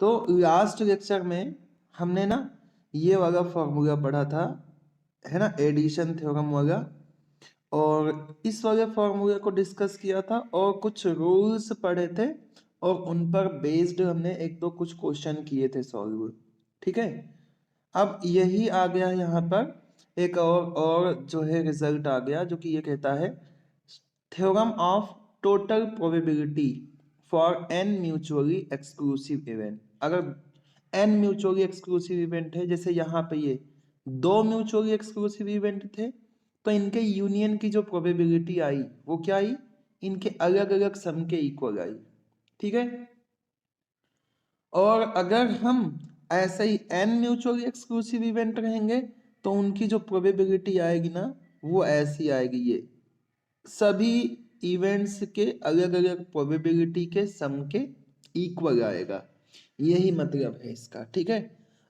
तो last lecture में हमने ना ये वाला फॉर्मूला पढ़ा था, है ना, एडिशन थ्योरम वाला, और इस वाले फॉर्मूले को डिस्कस किया था और कुछ रूल्स पढ़े थे और उन पर बेस्ड हमने एक दो कुछ क्वेश्चन किए थे सॉल्व। ठीक है, अब यही आ गया यहाँ पर एक और जो है रिजल्ट आ गया जो कि ये कहता है theorem of total probability for n mutually exclusive event. अगर एन म्यूचुअली एक्सक्लूसिव इवेंट है, जैसे यहाँ पे ये दो म्यूचुअली एक्सक्लूसिव इवेंट थे, तो इनके यूनियन की जो प्रोबेबिलिटी आई वो क्या आई, इनके अलग अलग सम के इक्वल आई। ठीक है, और अगर हम ऐसे ही एन म्यूचुअली एक्सक्लूसिव इवेंट रहेंगे तो उनकी जो प्रोबेबिलिटी आएगी ना वो ऐसी आएगी, ये सभी इवेंट्स के अलग अलग प्रोबेबिलिटी के सम के इक्वल आएगा। यही मतलब है इसका। ठीक है,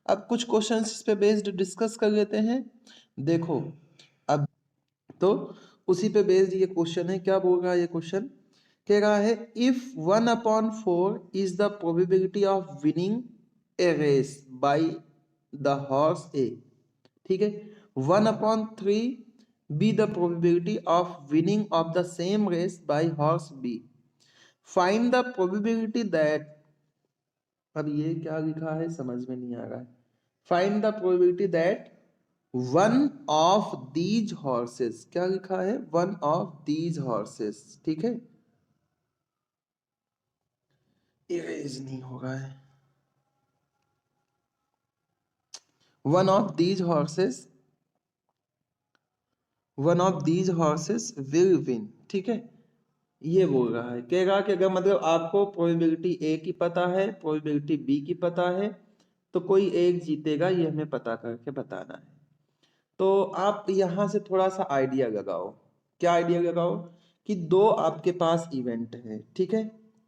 अब कुछ क्वेश्चंस इस पे बेस्ड डिस्कस कर लेते हैं। देखो, अब तो उसी पे बेस्ड ये क्वेश्चन है। क्या बोल रहा है ये क्वेश्चन? कह रहा है if 1/4 is the probability of winning a race by the horse A. ठीक है, 1/3 be the probability of winning of the same race by horse B. Find the probability that, अब ये क्या लिखा है समझ में नहीं आ रहा है। Find the probability that one of these horses, क्या लिखा है? One of these horses। ठीक है, इरेज नहीं हो रहा है। One of these horses, one of these horses will win। ठीक है, ये बोल रहा है। कहेगा कि अगर मतलब आपको प्रोबेबिलिटी ए की पता है, प्रोबेबिलिटी बी की पता है, तो कोई एक जीतेगा, ये हमें पता करके बताना है। तो आप यहाँ से थोड़ा सा आइडिया लगाओ। क्या आइडिया लगाओ कि दो आपके पास इवेंट है। ठीक है,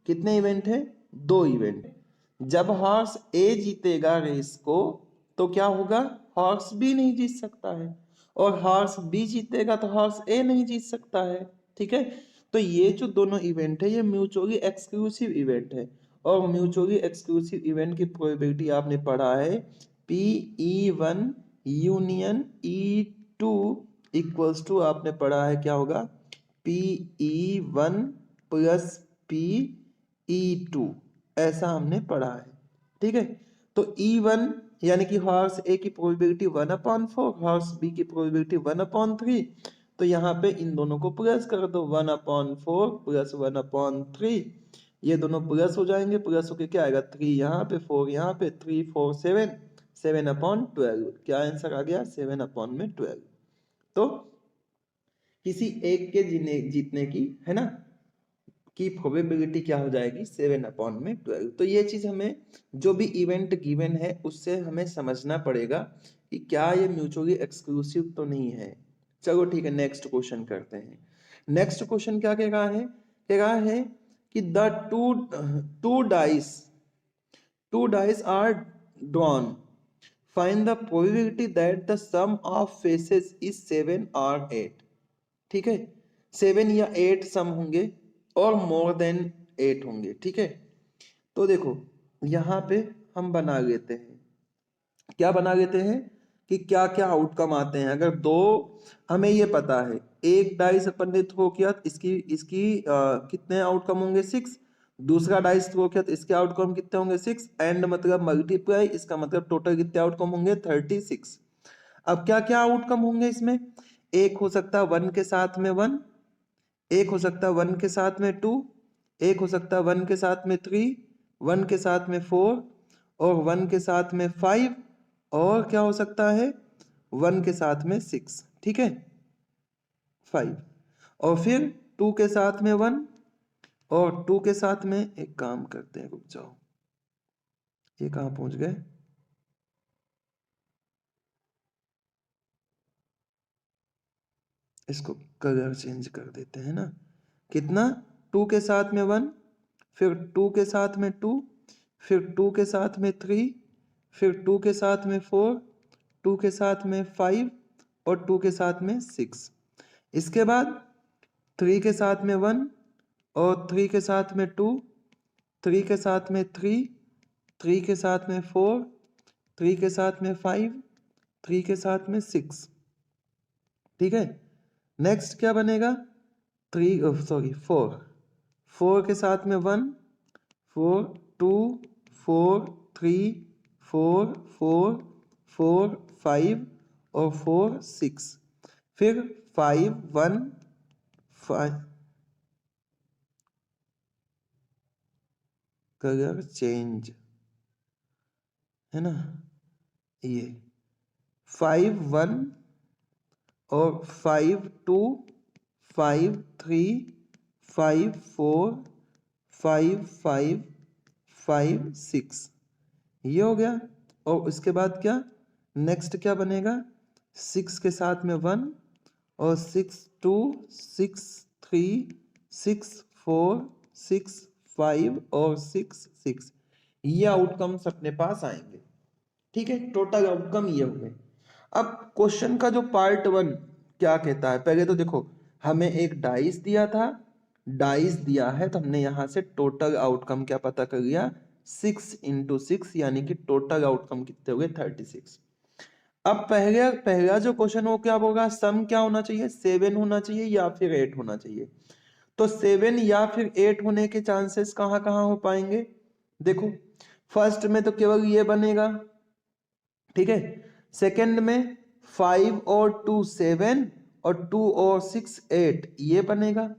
कितने इवेंट है? दो इवेंट। जब हॉर्स ए जीतेगा रेस को तो क्या होगा? हॉर्स बी नहीं जीत सकता है, और हॉर्स बी जीतेगा तो हॉर्स ए नहीं जीत सकता है। ठीक है, तो ये जो दोनों इवेंट है ये म्यूचुअली एक्सक्लूसिव इवेंट है, और म्यूचुअली एक्सक्लूसिव इवेंट की प्रोबेबिलिटी आपने पढ़ा है PE1 union E2 equals to, आपने पढ़ा है क्या होगा? PE1 प्लस PE2, ऐसा हमने पढ़ा है। ठीक है, तो E1 यानी कि हॉर्स ए की प्रोबेबिलिटी 1/4, हॉर्स बी की प्रोबेबिलिटी 1/3, तो यहाँ पे इन दोनों को प्लस कर दो। 1/4 प्लस 1/3, ये दोनों प्लस हो जाएंगे। प्लस होके क्या आएगा? 3 यहाँ पे, 4 यहाँ पे, 3 4 7, 7/12। क्या आंसर आ गया? 7/12। तो किसी एक के जीतने की, है ना, की प्रोबेबिलिटी क्या हो जाएगी? 7/12। तो ये चीज हमें, जो भी इवेंट गिवन है उससे हमें समझना पड़ेगा कि क्या ये म्यूचुअली एक्सक्लूसिव तो नहीं है। चलो ठीक है, नेक्स्ट क्वेश्चन करते हैं। नेक्स्ट क्वेश्चन क्या कह रहा है? कह रहा है कि the two dice are drawn, find the probability that the sum of faces is 7 और 8। ठीक है, 7 या 8 सम होंगे और मोर देन 8 होंगे। ठीक है, तो देखो यहाँ पे हम बना लेते हैं, क्या बना लेते हैं कि क्या क्या आउटकम आते हैं। अगर दो, हमें ये पता है एक डाइस अपन ने थ्रो किया तो इसकी इसकी कितने आउटकम होंगे? 6। दूसरा डाइस थ्रो किया तो इसके आउटकम कितने होंगे? 6 एंड मतलब मल्टीप्लाई, इसका मतलब टोटल कितने आउटकम होंगे? 36। अब क्या क्या आउटकम होंगे इसमें? एक हो सकता है 1 के साथ में 1, एक हो सकता है 1 के साथ में 2, एक हो सकता है 1 के साथ में 3, 1 के साथ में 4, और 1 के साथ में 5, और क्या हो सकता है? 1 के साथ में 6। ठीक है, 5, और फिर 2 के साथ में 1, और 2 के साथ में, एक काम करते हैं, रुक जाओ, ये कहाँ पहुंच गए? इसको कलर चेंज कर देते हैं ना। कितना? 2 के साथ में 1, फिर 2 के साथ में 2, फिर 2 के साथ में 3, फिर 2 के साथ में 4, 2 के साथ में 5, और 2 के साथ में 6। इसके बाद 3 के साथ में 1, और 3 के साथ में 2, 3 के साथ में 3, 3 के साथ में 4, 3 के साथ में 5, 3 के साथ में 6। ठीक है, नेक्स्ट क्या बनेगा? 4, 4 के साथ में 1, 4, 2, 4, 3, 4, 4, 4, 5 और 4, 6। फिर 5, 1, 5 कलर चेंज है ना, ये 5, 1 और 5, 2, 5, 3, 5, 4, 5, 5, 5, 6 ये हो गया। और उसके बाद क्या नेक्स्ट क्या बनेगा? 6 के साथ में 1 और 6, 2, 6, 3, 6, 4, 6, 5 और 6, 6 ये आउटकम्स अपने पास आएंगे। ठीक है, टोटल आउटकम ये हो गए। अब क्वेश्चन का जो पार्ट 1 क्या कहता है, पहले तो देखो हमें एक डाइस दिया था, डाइस दिया है तो हमने यहां से टोटल आउटकम क्या पता कर लिया, 6 × 6 यानी कि टोटल आउटकम कितने हो गए 36। अब पहला जो क्वेश्चन वो क्या होगा, सम क्या होना चाहिए, 7 होना चाहिए या फिर 8 होना चाहिए। तो 7 या फिर 8 होने के चांसेस कहाँ कहाँ हो पाएंगे? देखो फर्स्ट में तो केवल ये बनेगा, ठीक है। सेकंड में 5 और 2 7 और 2 और 6 8 ये बनेगा।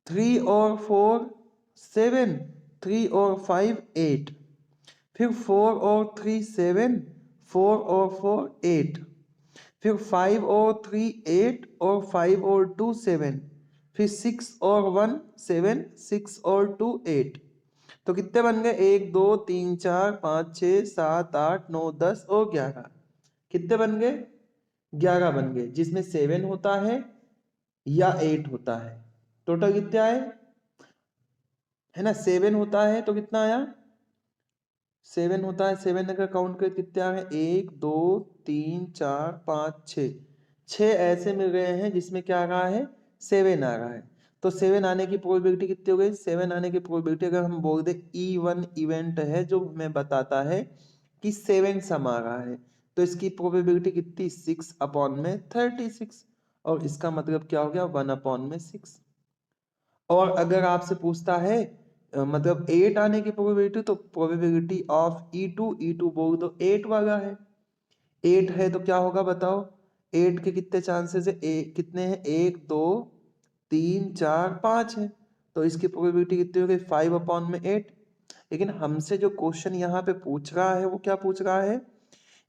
3 और 4 7, 3 और 5 8। फिर 4 और 3 7, 4 और 4 8। फिर 5 और 3 8 और 5 और 2 7। फिर 6 और 1 7, 6 और 2 8। तो कितने बन गए? 1 2 3 4 5 6 7 8 9 10 और 11। कितने बन गए? 11 बन गए, जिसमें 7 होता है या 8 होता है। टोटल कितने आए? है ना, 7 होता है तो कितना आया? 7 होता है, 7 अगर काउंट कर कितने आ गए? 1 2 3 4 5 6। 6 ऐसे मिल रहे हैं जिसमें क्या आ रहा है? 7 आ रहा है। तो 7 आने की प्रोबेबिलिटी कितनी हो गई? 7 आने की प्रोबेबिलिटी अगर हम बोल दे E1 इवेंट है जो हमें बताता है कि 7 सम आ रहा है, तो इसकी प्रोबेबिलिटी कितनी? 6 अपॉन में 36। और इसका मतलब क्या हो गया? 1 अपॉन में 6। और अगर आपसे पूछता है मतलब 8 आने की प्रोबेबिलिटी, तो प्रोबेबिलिटी ऑफ E2 बोल दो 8 वाला है। 8 है तो क्या होगा बताओ? 8 के कितने चांसेस है? कितने हैं? 1 2 3 4 5 है। तो इसकी प्रोबेबिलिटी कितनी हो गई? 5 अपॉन में 8। लेकिन हमसे जो क्वेश्चन यहाँ पे पूछ रहा है वो क्या पूछ रहा है?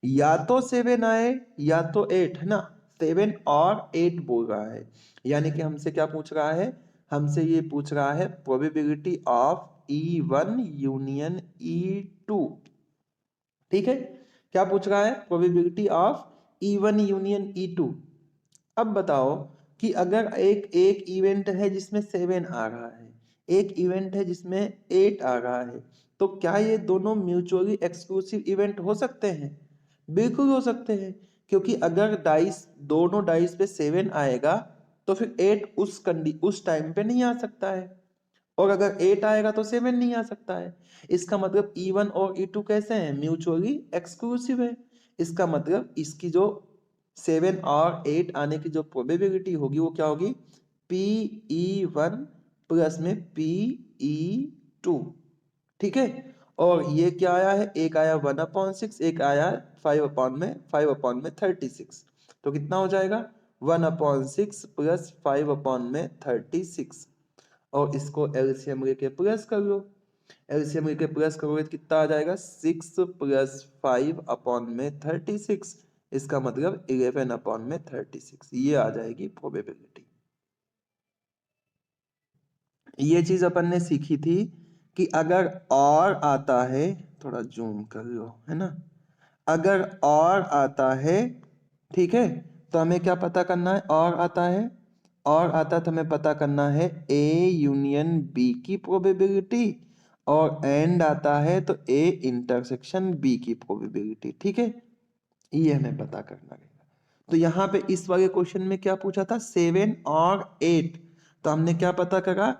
या तो 7 आए या तो 8, है ना। 7 और 8 बोल रहा है, यानी कि हमसे क्या पूछ रहा है? हमसे ये पूछ रहा है probability of E1 union E2। ठीक है, क्या पूछ रहा है? Probability of E1 union E2। अब बताओ कि अगर एक एक इवेंट है जिसमें 7 आ रहा है, एक इवेंट है जिसमें 8 आ रहा है, तो क्या ये दोनों म्यूचुअली एक्सक्लूसिव इवेंट हो सकते हैं? बिल्कुल हो सकते हैं, क्योंकि अगर डाइस दोनों डाइस पे 7 आएगा तो फिर 8 उस टाइम पे नहीं आ सकता है, और अगर 8 आएगा तो 7 नहीं आ सकता है। इसका मतलब E1 और E2 कैसे हैं? म्यूचुअली एक्सक्लूसिव है। इसका मतलब इसकी जो 7 और 8 आने की जो प्रोबेबिलिटी होगी वो क्या होगी? PE1 प्लस में PE2। ठीक है, और ये क्या आया है? एक आया 1/6, एक आया 5/36। तो कितना हो जाएगा? 1/6 प्लस 5/36। और इसको एलसीएम लेके प्लस कर लो। एलसीएम लेके प्लस करोगे तो कितना आ जाएगा? 6 + 5/36। इसका मतलब 11/36 ये आ जाएगी प्रोबेबिलिटी। ये चीज अपन ने सीखी थी कि अगर और आता है, थोड़ा जूम कर लो, है ना। अगर और आता है, ठीक है, तो हमें क्या पता करना है? और आता है, और आता तो हमें पता करना है A यूनियन B की प्रोबेबिलिटी, और एंड आता है तो A इंटरसेक्शन B की प्रोबेबिलिटी। ठीक है, ये हमें पता करना है। तो यहाँ पे इस वाले क्वेश्चन में क्या पूछा था? 7 और 8। तो हमने क्या पता करा?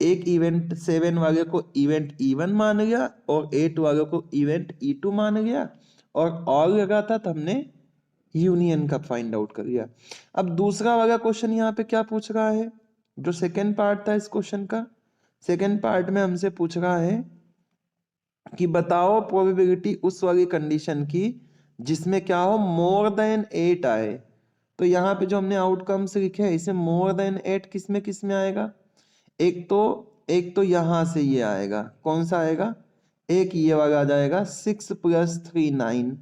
एक इवेंट 7 वाले को इवेंट E1 मान लिया और 8 वाले को इवेंट E2 मान लिया और लगा था तो हमने यूनियन का फाइंड आउट कर लिया। अब दूसरा वाला क्वेश्चन यहाँ पे क्या पूछ रहा है, जो सेकेंड पार्ट था इस क्वेश्चन का, सेकेंड पार्ट में हमसे पूछ रहा है कि बताओ प्रोबेबिलिटी उस वाली कंडीशन की जिसमें क्या हो मोर देन 8 आए। तो यहाँ पे जो हमने आउटकम्स लिखे हैं इसे मोर देन 8 किस में आएगा, एक तो यहां से ये आएगा, कौन सा आएगा, एक ये वाला आ जाएगा 6 + 3 9,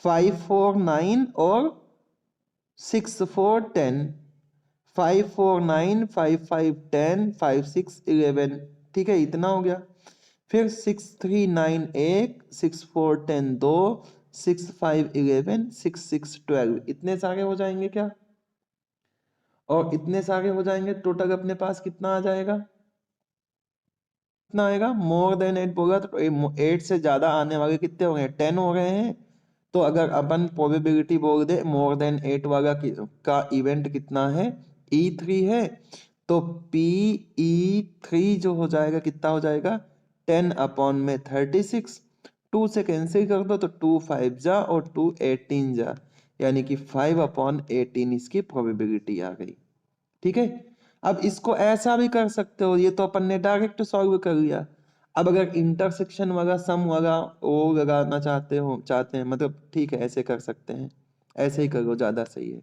5 4 9 और 6 4 10, 5 4 9, 5 5 10, 5 6 11, ठीक है इतना हो गया। फिर 6 3 9 1, 6 4 10 2, 6 5 11, 6 6 12, इतने सारे हो जाएंगे क्या, और इतने सारे हो जाएंगे, टोटल अपने पास कितना आ जाएगा, कितना आएगा, मोर देन 8 बोला तो 8 से ज्यादा आने वाले कितने हो गए, 10 हो गए हैं। तो अगर अपन प्रोबेबिलिटी बोल दे मोर देन 8 वाला का इवेंट कितना है, E3 है, तो PE3 जो हो जाएगा कितना हो जाएगा, 10/36, 2 से कैंसिल कर दो तो 2 5 जा और 2 18 जा, यानी कि 5/18 इसकी प्रोबेबिलिटी आ गई। ठीक है, अब इसको ऐसा भी कर सकते हो, ये तो अपन ने डायरेक्ट सॉल्व कर लिया। अब अगर इंटरसेक्शन वाला सम वाला वो लगाना चाहते हैं मतलब ठीक है ऐसे कर सकते हैं, ऐसे ही करो ज्यादा सही है।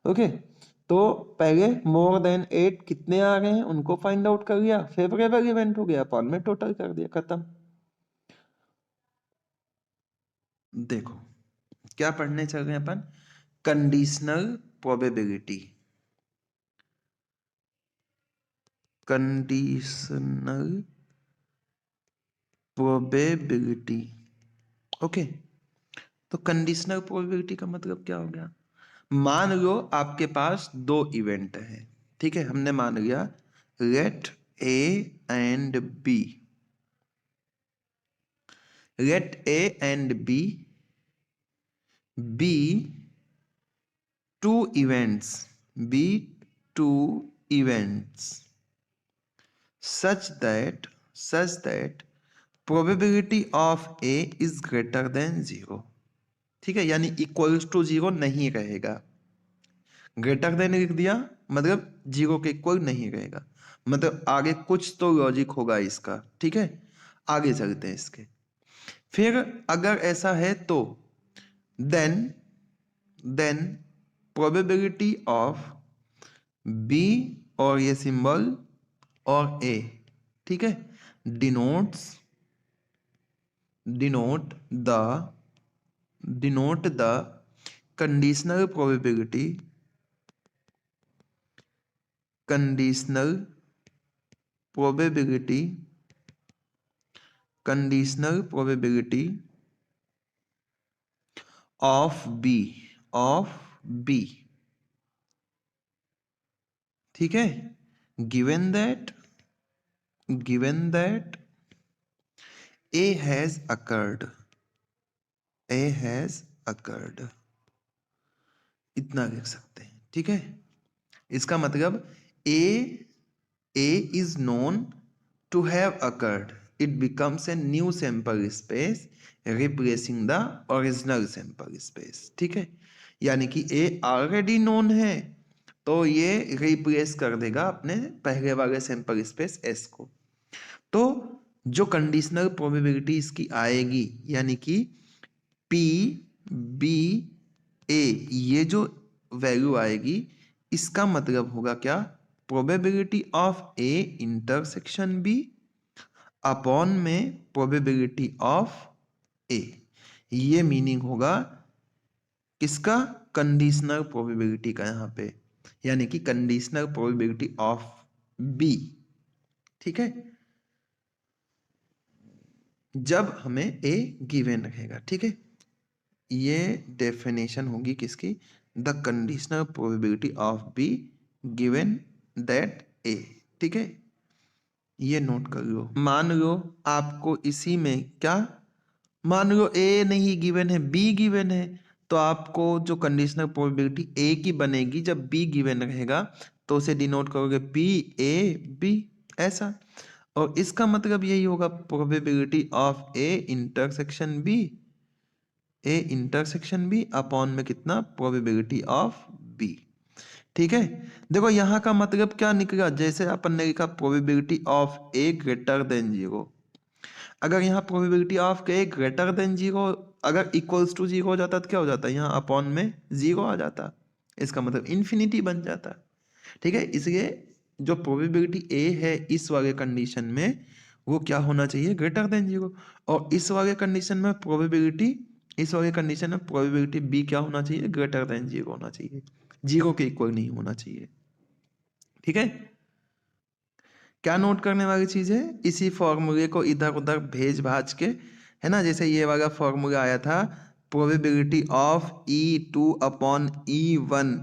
ओके, तो पहले मोर देन 8 कितने आ रहे हैं उनको फाइंड आउट कर लिया, फेवरेबल इवेंट हो गया अपन में टोटल कर दिया, खत्म। देखो क्या पढ़ने चल रहे हैं अपन, conditional probability, conditional probability. Okay, तो कंडीशनल प्रोबेबिलिटी का मतलब क्या हो गया, मान लो आपके पास दो इवेंट है, ठीक है, हमने मान लिया let A and B, let A and B be two events such that probability of A is greater than 0, ठीक है, यानी इक्वल्स टू 0 नहीं रहेगा, ग्रेटर देन लिख दिया मतलब 0 के इक्वल नहीं रहेगा, मतलब आगे कुछ तो लॉजिक होगा इसका, ठीक है, आगे चलते हैं इसके। फिर अगर ऐसा है तो देन प्रोबेबिलिटी ऑफ B और ये सिंबल और A, ठीक है, denote the conditional probability of B, ठीक है, given that A has occurred, इतना लिख सकते हैं, ठीक है। इसका मतलब A is known to have occurred, it becomes a new sample space replacing the original sample space, ठीक है, यानी कि A ऑलरेडी नोन है तो ये रिप्लेस कर देगा अपने पहले वाले सैंपल स्पेस S को। तो जो कंडीशनल प्रोबेबिलिटी इसकी आएगी यानी कि P B A, ये जो वैल्यू आएगी इसका मतलब होगा क्या, probability of A intersection B upon में प्रोबेबिलिटी ऑफ A, ये मीनिंग होगा किसका, कंडीशनल प्रोबेबिलिटी का यहाँ पे, यानी कि कंडीशनल प्रोबेबिलिटी ऑफ B, ठीक है, जब हमें A गिवन रहेगा, ठीक है, ये डेफिनेशन होगी किसकी, the conditional probability of B given that A, ठीक है, ये नोट कर लो। मान लो आपको इसी में क्या, मान लो A नहीं गिवन है B गिवन है, तो आपको जो कंडीशनल प्रोबेबिलिटी A की बनेगी जब B गिवन रहेगा, तो उसे डिनोट करोगे PAB ऐसा। और इसका मतलब यही होगा probability of A intersection B upon में कितना प्रोबेबिलिटी ऑफ B। ठीक है, देखो यहाँ का मतलब क्या निकला, जैसे अपन ने लिखा probability of A greater then 0। अगर यहाँ probability of A greater then 0 अगर इक्वल्स टू 0 हो जाता तो क्या हो जाता, यहाँ अपॉन में 0 आ जाता, इसका मतलब इन्फिनिटी बन जाता। ठीक है, इसलिए जो प्रोबेबिलिटी A है इस वाले कंडीशन में वो क्या होना चाहिए, ग्रेटर देन 0। और इस वाले कंडीशन में प्रोबेबिलिटी B क्या होना चाहिए, ग्रेटर देन 0 होना चाहिए, 0 के इक्वल नहीं होना चाहिए। ठीक है, क्या नोट करने वाली चीज है, इसी फॉर्मूले को इधर उधर भेज भाज के, है ना, जैसे ये वाला फॉर्मूला आया था probability of E2 upon E1,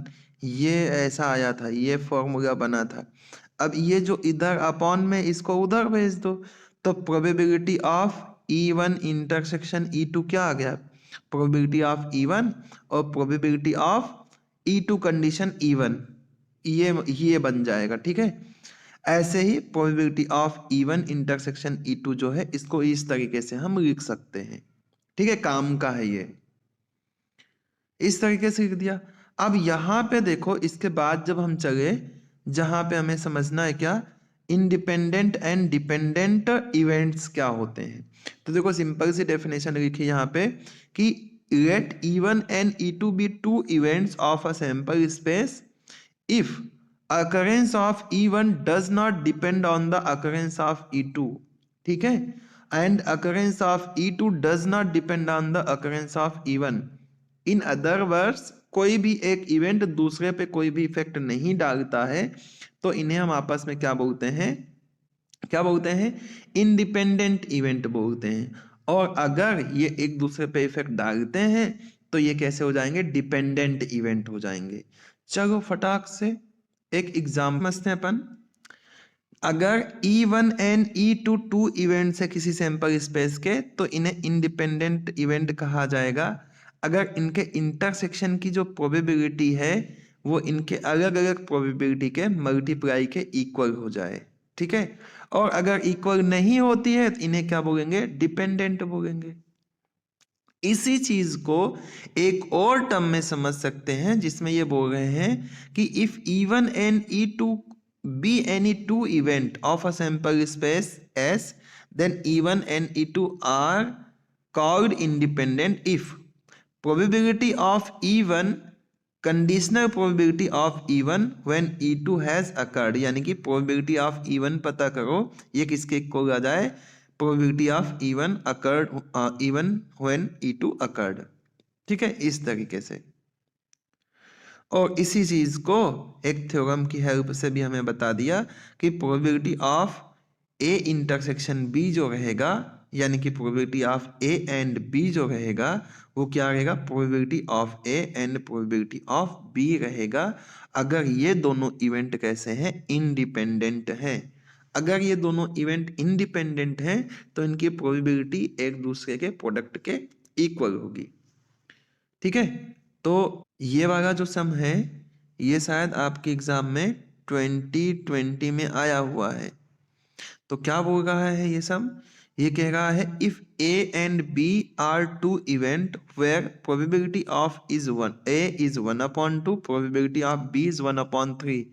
ये ऐसा आया था, ये फॉर्मूला बना था। अब ये जो इधर अपॉन में इसको उधर भेज दो, तो probability of E1 intersection E2 क्या आ गया, प्रोबेबिलिटी ऑफ E1 और probability of E2 condition E1, ये बन जाएगा। ठीक है, ऐसे ही probability of E1 intersection E2 जो है इसको इस तरीके से हम लिख सकते हैं। ठीक है, काम का है ये, इस तरीके से लिख दिया। अब यहां पे देखो, इसके बाद जब हम चले, जहां पे हमें समझना है क्या, इंडिपेंडेंट एंड डिपेंडेंट इवेंट्स क्या होते हैं। तो देखो सिंपल सी डेफिनेशन लिखी यहाँ पे कि let E1 and E2 be two events of a sample space if occurrence of E1 does not depend on the occurrence of E2, ठीक है, and occurrence of E2 does not depend on the occurrence of E1। in other words, कोई भी एक event दूसरे पे कोई भी effect नहीं डालता है, तो इन्हें हम आपस में क्या बोलते हैं, इंडिपेंडेंट इवेंट बोलते हैं। और अगर ये एक दूसरे पे इफेक्ट डालते हैं तो ये कैसे हो जाएंगे, डिपेंडेंट इवेंट हो जाएंगे। चलो फटाक से एक एग्जाम्पल समझते हैं अपन। अगर E1 and E2 to events है किसी सैंपल स्पेस के, तो इन्हें इंडिपेंडेंट इवेंट कहा जाएगा अगर इनके इंटरसेक्शन की जो प्रोबेबिलिटी है वो इनके अलग अलग प्रोबेबिलिटी के मल्टीप्लाई के इक्वल हो जाए। ठीक है, और अगर इक्वल नहीं होती है तो इन्हें क्या बोलेंगे, डिपेंडेंट बोलेंगे। इसी चीज को एक और टर्म में समझ सकते हैं जिसमें ये बोल रहे हैं कि if E1 and E2 be any two event of a sample space S, then E1 and E2 are called independent if probability of E1 conditional probability of E1 when E2 has occurred, यानी कि probability of E1 पता करो ये किसके equal आ जाए, probability of E1 occurred even when E2 occurred। ठीक है, इस तरीके से। और इसी चीज को एक थ्योरम की हेल्प से भी हमें बता दिया कि probability of A intersection B जो रहेगा, यानी कि probability of A and B जो रहेगा वो क्या रहेगा, probability of A and probability of B रहेगा अगर ये दोनों इवेंट कैसे हैं, इंडिपेंडेंट हैं। अगर ये दोनों इवेंट इंडिपेंडेंट हैं तो इनकी प्रोबेबिलिटी एक दूसरे के प्रोडक्ट के इक्वल होगी। ठीक है, तो ये वाला जो सम है ये शायद आपके एग्जाम में 2020 में आया हुआ है। तो क्या बोल रहा है ये सम, ये कह रहा है if A and B are two event where probability of is 1, A is 1/2, probability of B is 1/3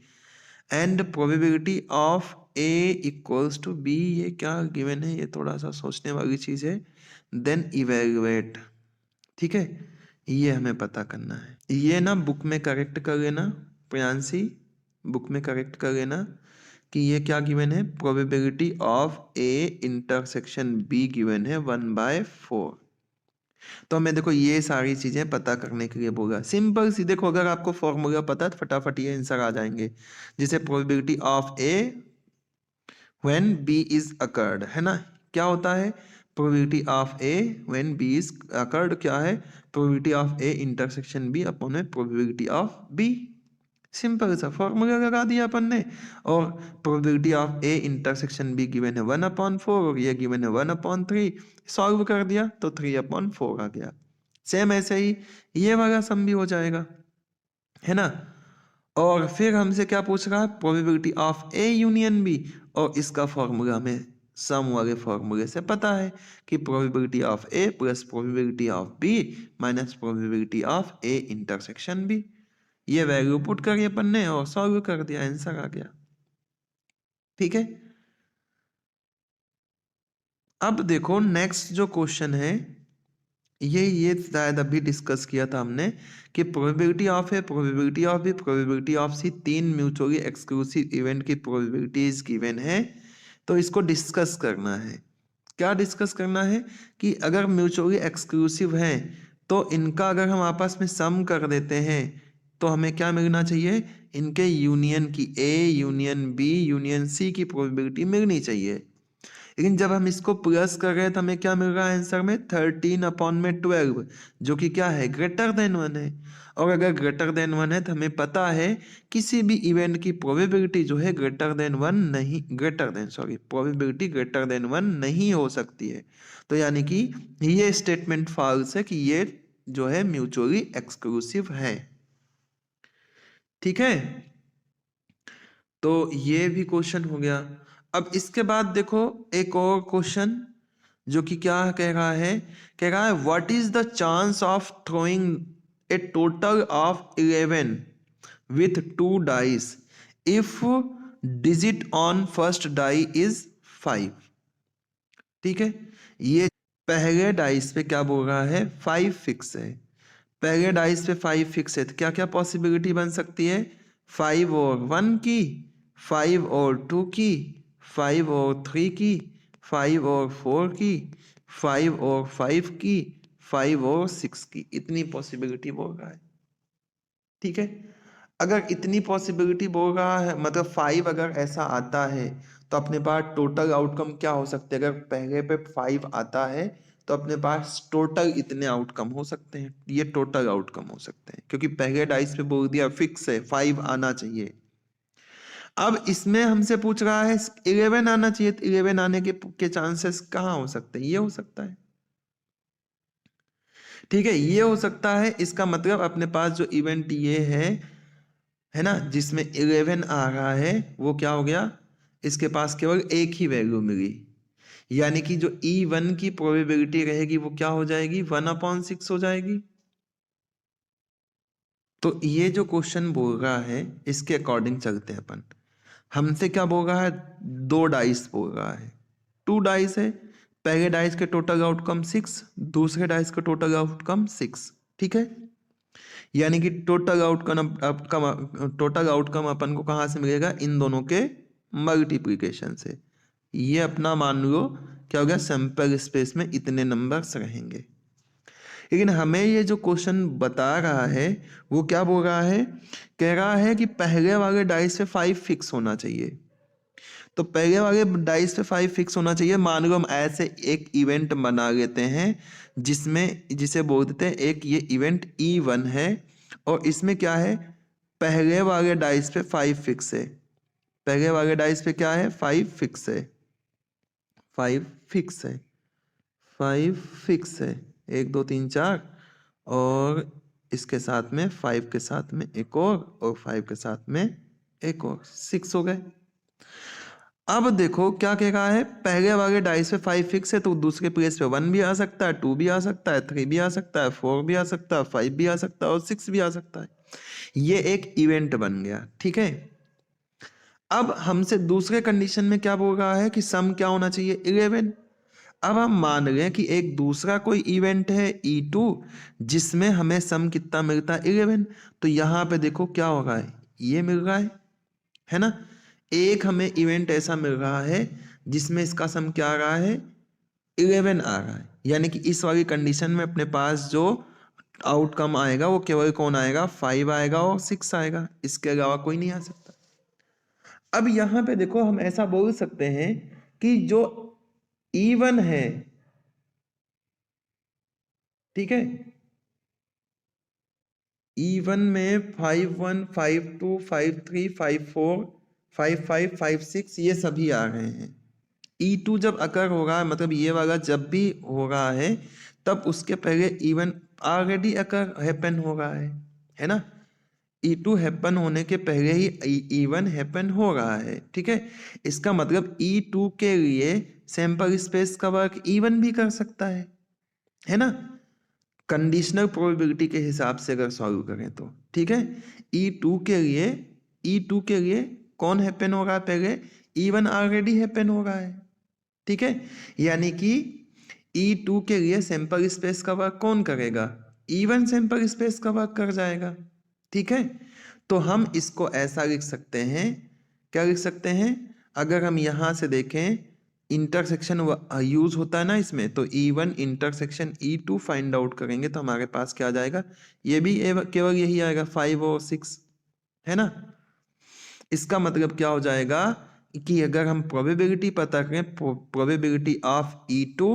and probability of A equals to B, ये क्या गिवन है, ये थोड़ा सा सोचने वाली चीज है, देन इवेलुएट। ठीक है, ये हमें पता करना है। ये ना बुक में करेक्ट कर लेना प्रियांशी, बुक में करेक्ट कर लेना कि ये क्या गिवन है, probability of A intersection B given है 1/4। तो हमें देखो ये सारी चीजें पता करने के लिए बोला, सिंपल सी, देखो अगर आपको फॉर्मूला पता है तो फटाफट ये आंसर आ जाएंगे। जैसे probability of A when B is occurred, है ना, क्या होता है, probability of A when B is occurred क्या है, probability of A intersection B upon में प्रोबेबिलिटी ऑफ B। सिंपल सा फॉर्मूला लगा दिया अपन ने, और probability of A intersection B given है 1/4 और ये गिवन है 1/3, सॉल्व कर दिया तो 3/4 आ गया। सेम ऐसे ही ये वाला सम भी हो जाएगा, है ना। और फिर हमसे क्या पूछ रहा है, probability of A union B, और इसका फॉर्मूला हमें सम वाले फॉर्मूले से पता है कि probability of A plus probability of B minus probability of A intersection B. ये वैल्यू पुट करी अपन ने और सॉल्व कर दिया, आंसर आ गया। ठीक है, अब देखो नेक्स्ट जो क्वेश्चन है, ये शायद अभी डिस्कस किया था हमने कि probability of A, probability of B, probability of C, तीन म्यूचुअली एक्सक्लूसिव इवेंट की प्रोबेबिलिटीज गिवन है। तो इसको डिस्कस करना है। क्या डिस्कस करना है कि अगर म्यूचुअली एक्सक्लूसिव हैं तो इनका अगर हम आपस में सम कर देते हैं तो हमें क्या मिलना चाहिए, इनके यूनियन की, A union B union C की प्रोबेबिलिटी मिलनी चाहिए। लेकिन जब हम इसको प्लस कर रहे हैं तो हमें क्या मिल रहा है आंसर में, 13/12, जो कि क्या है, ग्रेटर देन 1 है। और अगर ग्रेटर देन 1 है तो हमें पता है किसी भी इवेंट की प्रोबेबिलिटी जो है प्रोबेबिलिटी ग्रेटर देन 1 नहीं हो सकती है। तो यानी कि ये स्टेटमेंट फॉल्स है कि ये जो है म्यूचुअली एक्सक्लूसिव है। ठीक है, तो ये भी क्वेश्चन हो गया। अब इसके बाद देखो एक और क्वेश्चन जो कि क्या कह रहा है what is the chance of throwing a total of 11 with 2 dice if digit on first die is 5। ठीक है, ये पहले डाइस पे क्या बोल रहा है, 5 फिक्स है। पहले डाइस पे 5 फिक्स है तो क्या क्या पॉसिबिलिटी बन सकती है, 5 और 1 की, 5 और 2 की, 5 और 3 की, 5 और 4 की, 5 और 5 की, 5 और 6 की, इतनी पॉसिबिलिटी बोल रहा है। ठीक है, अगर इतनी पॉसिबिलिटी बोल रहा है मतलब 5 अगर ऐसा आता है तो अपने पास टोटल आउटकम क्या हो सकते हैं, अगर पहले पे 5 आता है तो अपने पास टोटल इतने आउटकम हो सकते हैं, ये टोटल आउटकम हो सकते हैं क्योंकि पहले डाइस पे बोल दिया फिक्स है 5 आना चाहिए। अब इसमें हमसे पूछ रहा है 11 आना चाहिए, तो 11 आने के चांसेस कहाँ हो सकते हैं, ये हो सकता है। ठीक है, ये हो सकता है, इसका मतलब अपने पास जो इवेंट ये है ना, जिसमें 11 आ रहा है वो क्या हो गया, इसके पास केवल एक ही वैल्यू मिली, यानी कि जो E1 की प्रोबेबिलिटी रहेगी वो क्या हो जाएगी, 1/6 हो जाएगी। तो ये जो क्वेश्चन बोल रहा है इसके अकॉर्डिंग चलते हैं अपन। हमसे क्या बोल रहा है, 2 डाइस बोल रहा है, 2 डाइस है, पहले डाइस के टोटल आउटकम 6, दूसरे डाइस का टोटल आउटकम 6। ठीक है, यानी कि टोटल आउटकम अपन को कहाँ से मिलेगा, इन दोनों के मल्टीप्लिकेशन से। ये अपना मान लो क्या हो गया, सैंपल स्पेस में इतने नंबर्स रहेंगे। लेकिन हमें ये जो क्वेश्चन बता रहा है वो क्या बोल रहा है, कह रहा है कि पहले वाले डाइस पे 5 फिक्स होना चाहिए। तो पहले वाले डाइस पे 5 फिक्स होना चाहिए। मान लो हम ऐसे एक इवेंट बना लेते हैं जिसे बोल देते हैं, एक ये इवेंट E1 है और इसमें क्या है, पहले वाले डाइस पे 5 फिक्स है, पहले वाले डाइस पे क्या है, 5 फिक्स है, 5 फिक्स है, 5 फिक्स है, 1 2 3 4, और इसके साथ में 5 के साथ में एक और 5 के साथ में एक और, 6 हो गए। अब देखो क्या कह रहा है, पहले वाले डाइस पे 5 फिक्स है तो दूसरे प्लेस पे 1 भी आ सकता है, 2 भी आ सकता है, 3 भी आ सकता है, 4 भी आ सकता है, 5 भी आ सकता है और 6 भी आ सकता है। ये एक इवेंट बन गया। ठीक है, अब हमसे दूसरे कंडीशन में क्या बोल रहा है कि सम क्या होना चाहिए, 11। अब हम मान रहे हैं कि एक दूसरा कोई इवेंट है E2 जिसमें हमें सम कितना मिलता है, 11। तो यहाँ पे देखो क्या हो रहा है, ये मिल रहा है ना, एक हमें इवेंट ऐसा मिल रहा है जिसमें इसका सम क्या आ रहा है, 11 आ रहा है। यानी कि इस वाली कंडीशन में अपने पास जो आउटकम आएगा वो केवल कौन आएगा, 5 आएगा और 6 आएगा, इसके अलावा कोई नहीं आ सकता। अब यहाँ पे देखो हम ऐसा बोल सकते हैं कि जो E1 है, ठीक है, E1 में 5 1 5 2 5 3 5 4 5 5 5 6 ये सभी आ रहे हैं। E2 जब अकर हो रहा है मतलब ये वाला जब भी हो रहा है तब उसके पहले E1 ऑलरेडी अकर हैपन हो रहा है ना। E2 हैपन होने के पहले ही E1 हैपन हो रहा है, ठीक है। इसका मतलब E2 के लिए सैंपल स्पेस का वर्क E1 भी कर सकता है ना, कंडीशनल प्रोबेबिलिटी के हिसाब से अगर सॉल्व करें तो, ठीक है। E2 के लिए कौन हैपन हो रहा है पहले, E1 ऑलरेडी हैपन हो रहा है, ठीक है। यानी कि E2 के लिए सैंपल स्पेस का वर्क कौन करेगा, E1 सैंपल स्पेस का वर्क कर जाएगा, ठीक है। तो हम इसको ऐसा लिख सकते हैं, क्या लिख सकते हैं, अगर हम यहां से देखें इंटरसेक्शन यूज होता है ना इसमें, तो E1 intersection E2 find out करेंगे तो हमारे पास क्या आ जाएगा, ये भी केवल यही आएगा 5 और 6, है ना। इसका मतलब क्या हो जाएगा कि अगर हम प्रोबेबिलिटी पता करें, probability of E2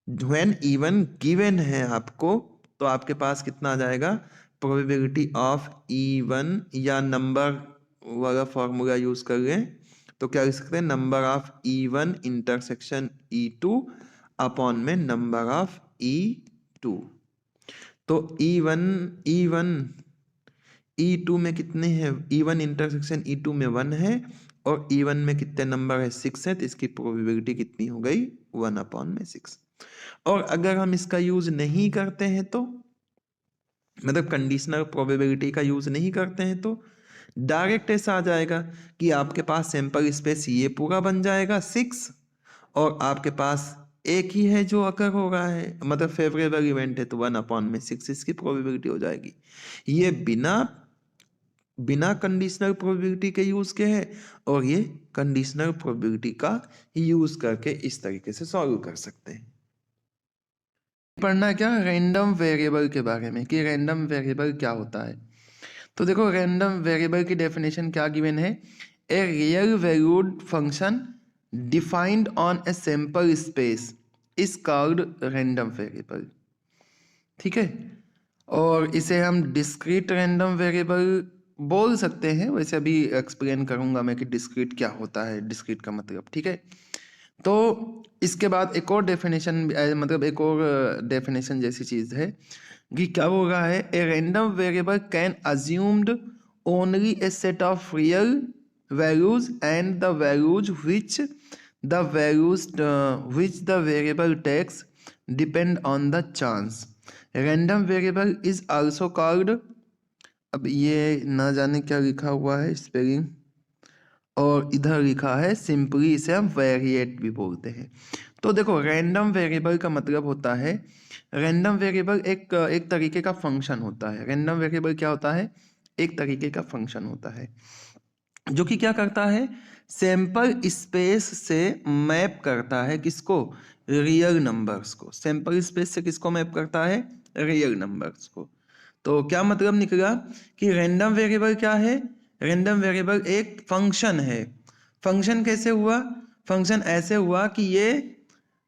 when E1 given है आपको, तो आपके पास कितना आ जाएगा, प्रोबेबिलिटी ऑफ E1 या नंबर वाला फॉर्मूला यूज कर लें तो क्या लिख सकते हैं, number of E1 intersection E2 upon में नंबर ऑफ E2। तो E2 में कितने हैं, E1 इंटरसेक्शन E2 में 1 है और E1 में कितने नंबर है, 6 है, तो इसकी प्रोबेबिलिटी कितनी हो गई, 1 अपॉन में 6। और अगर हम इसका यूज नहीं करते हैं तो, मतलब कंडीशनल प्रोबेबिलिटी का यूज नहीं करते हैं तो डायरेक्ट ऐसा आ जाएगा कि आपके पास सैंपल स्पेस ये पूरा बन जाएगा 6 और आपके पास एक ही है जो अकर हो रहा है, मतलब फेवरेबल इवेंट है, तो 1 अपॉन में 6 इसकी प्रोबेबिलिटी हो जाएगी। ये बिना कंडीशनल प्रोबेबिलिटी के यूज के है और ये कंडीशनल प्रोबेबिलिटी का यूज करके इस तरीके से सॉल्व कर सकते हैं। पढ़ना क्या, रैंडम वेरिएबल के बारे में कि रैंडम वेरिएबल क्या होता है। तो देखो रैंडम वेरिएबल की डेफिनेशन क्या गिवन है, a real valued function defined on a sample space is called random variable, ठीक है। और इसे हम डिस्क्रीट रैंडम वेरिएबल बोल सकते हैं, वैसे अभी एक्सप्लेन करूंगा मैं कि डिस्क्रीट क्या होता है, डिस्क्रीट का मतलब, ठीक है। तो इसके बाद एक और डेफिनेशन, मतलब एक और डेफिनेशन जैसी चीज है कि क्या हो रहा है, ए random variable can assumed only A set of real values and the values which the variable takes depend on the chance. Random variable is also called, अब ये ना जाने क्या लिखा हुआ है स्पेलिंग, और इधर लिखा है सिंपली इसे हम वेरिएट भी बोलते हैं। तो देखो रैंडम वेरिएबल का मतलब होता है, रैंडम वेरिएबल एक तरीके का फंक्शन होता है। रैंडम वेरिएबल क्या होता है, एक तरीके का फंक्शन होता है जो कि क्या करता है, सैंपल स्पेस से मैप करता है किसको, रियल नंबर्स को। सैंपल स्पेस से किसको मैप करता है, रियल नंबर्स को। तो क्या मतलब निकला कि रैंडम वेरिएबल क्या है, रैंडम वेरिएबल एक फंक्शन है। फंक्शन कैसे हुआ, फंक्शन ऐसे हुआ कि ये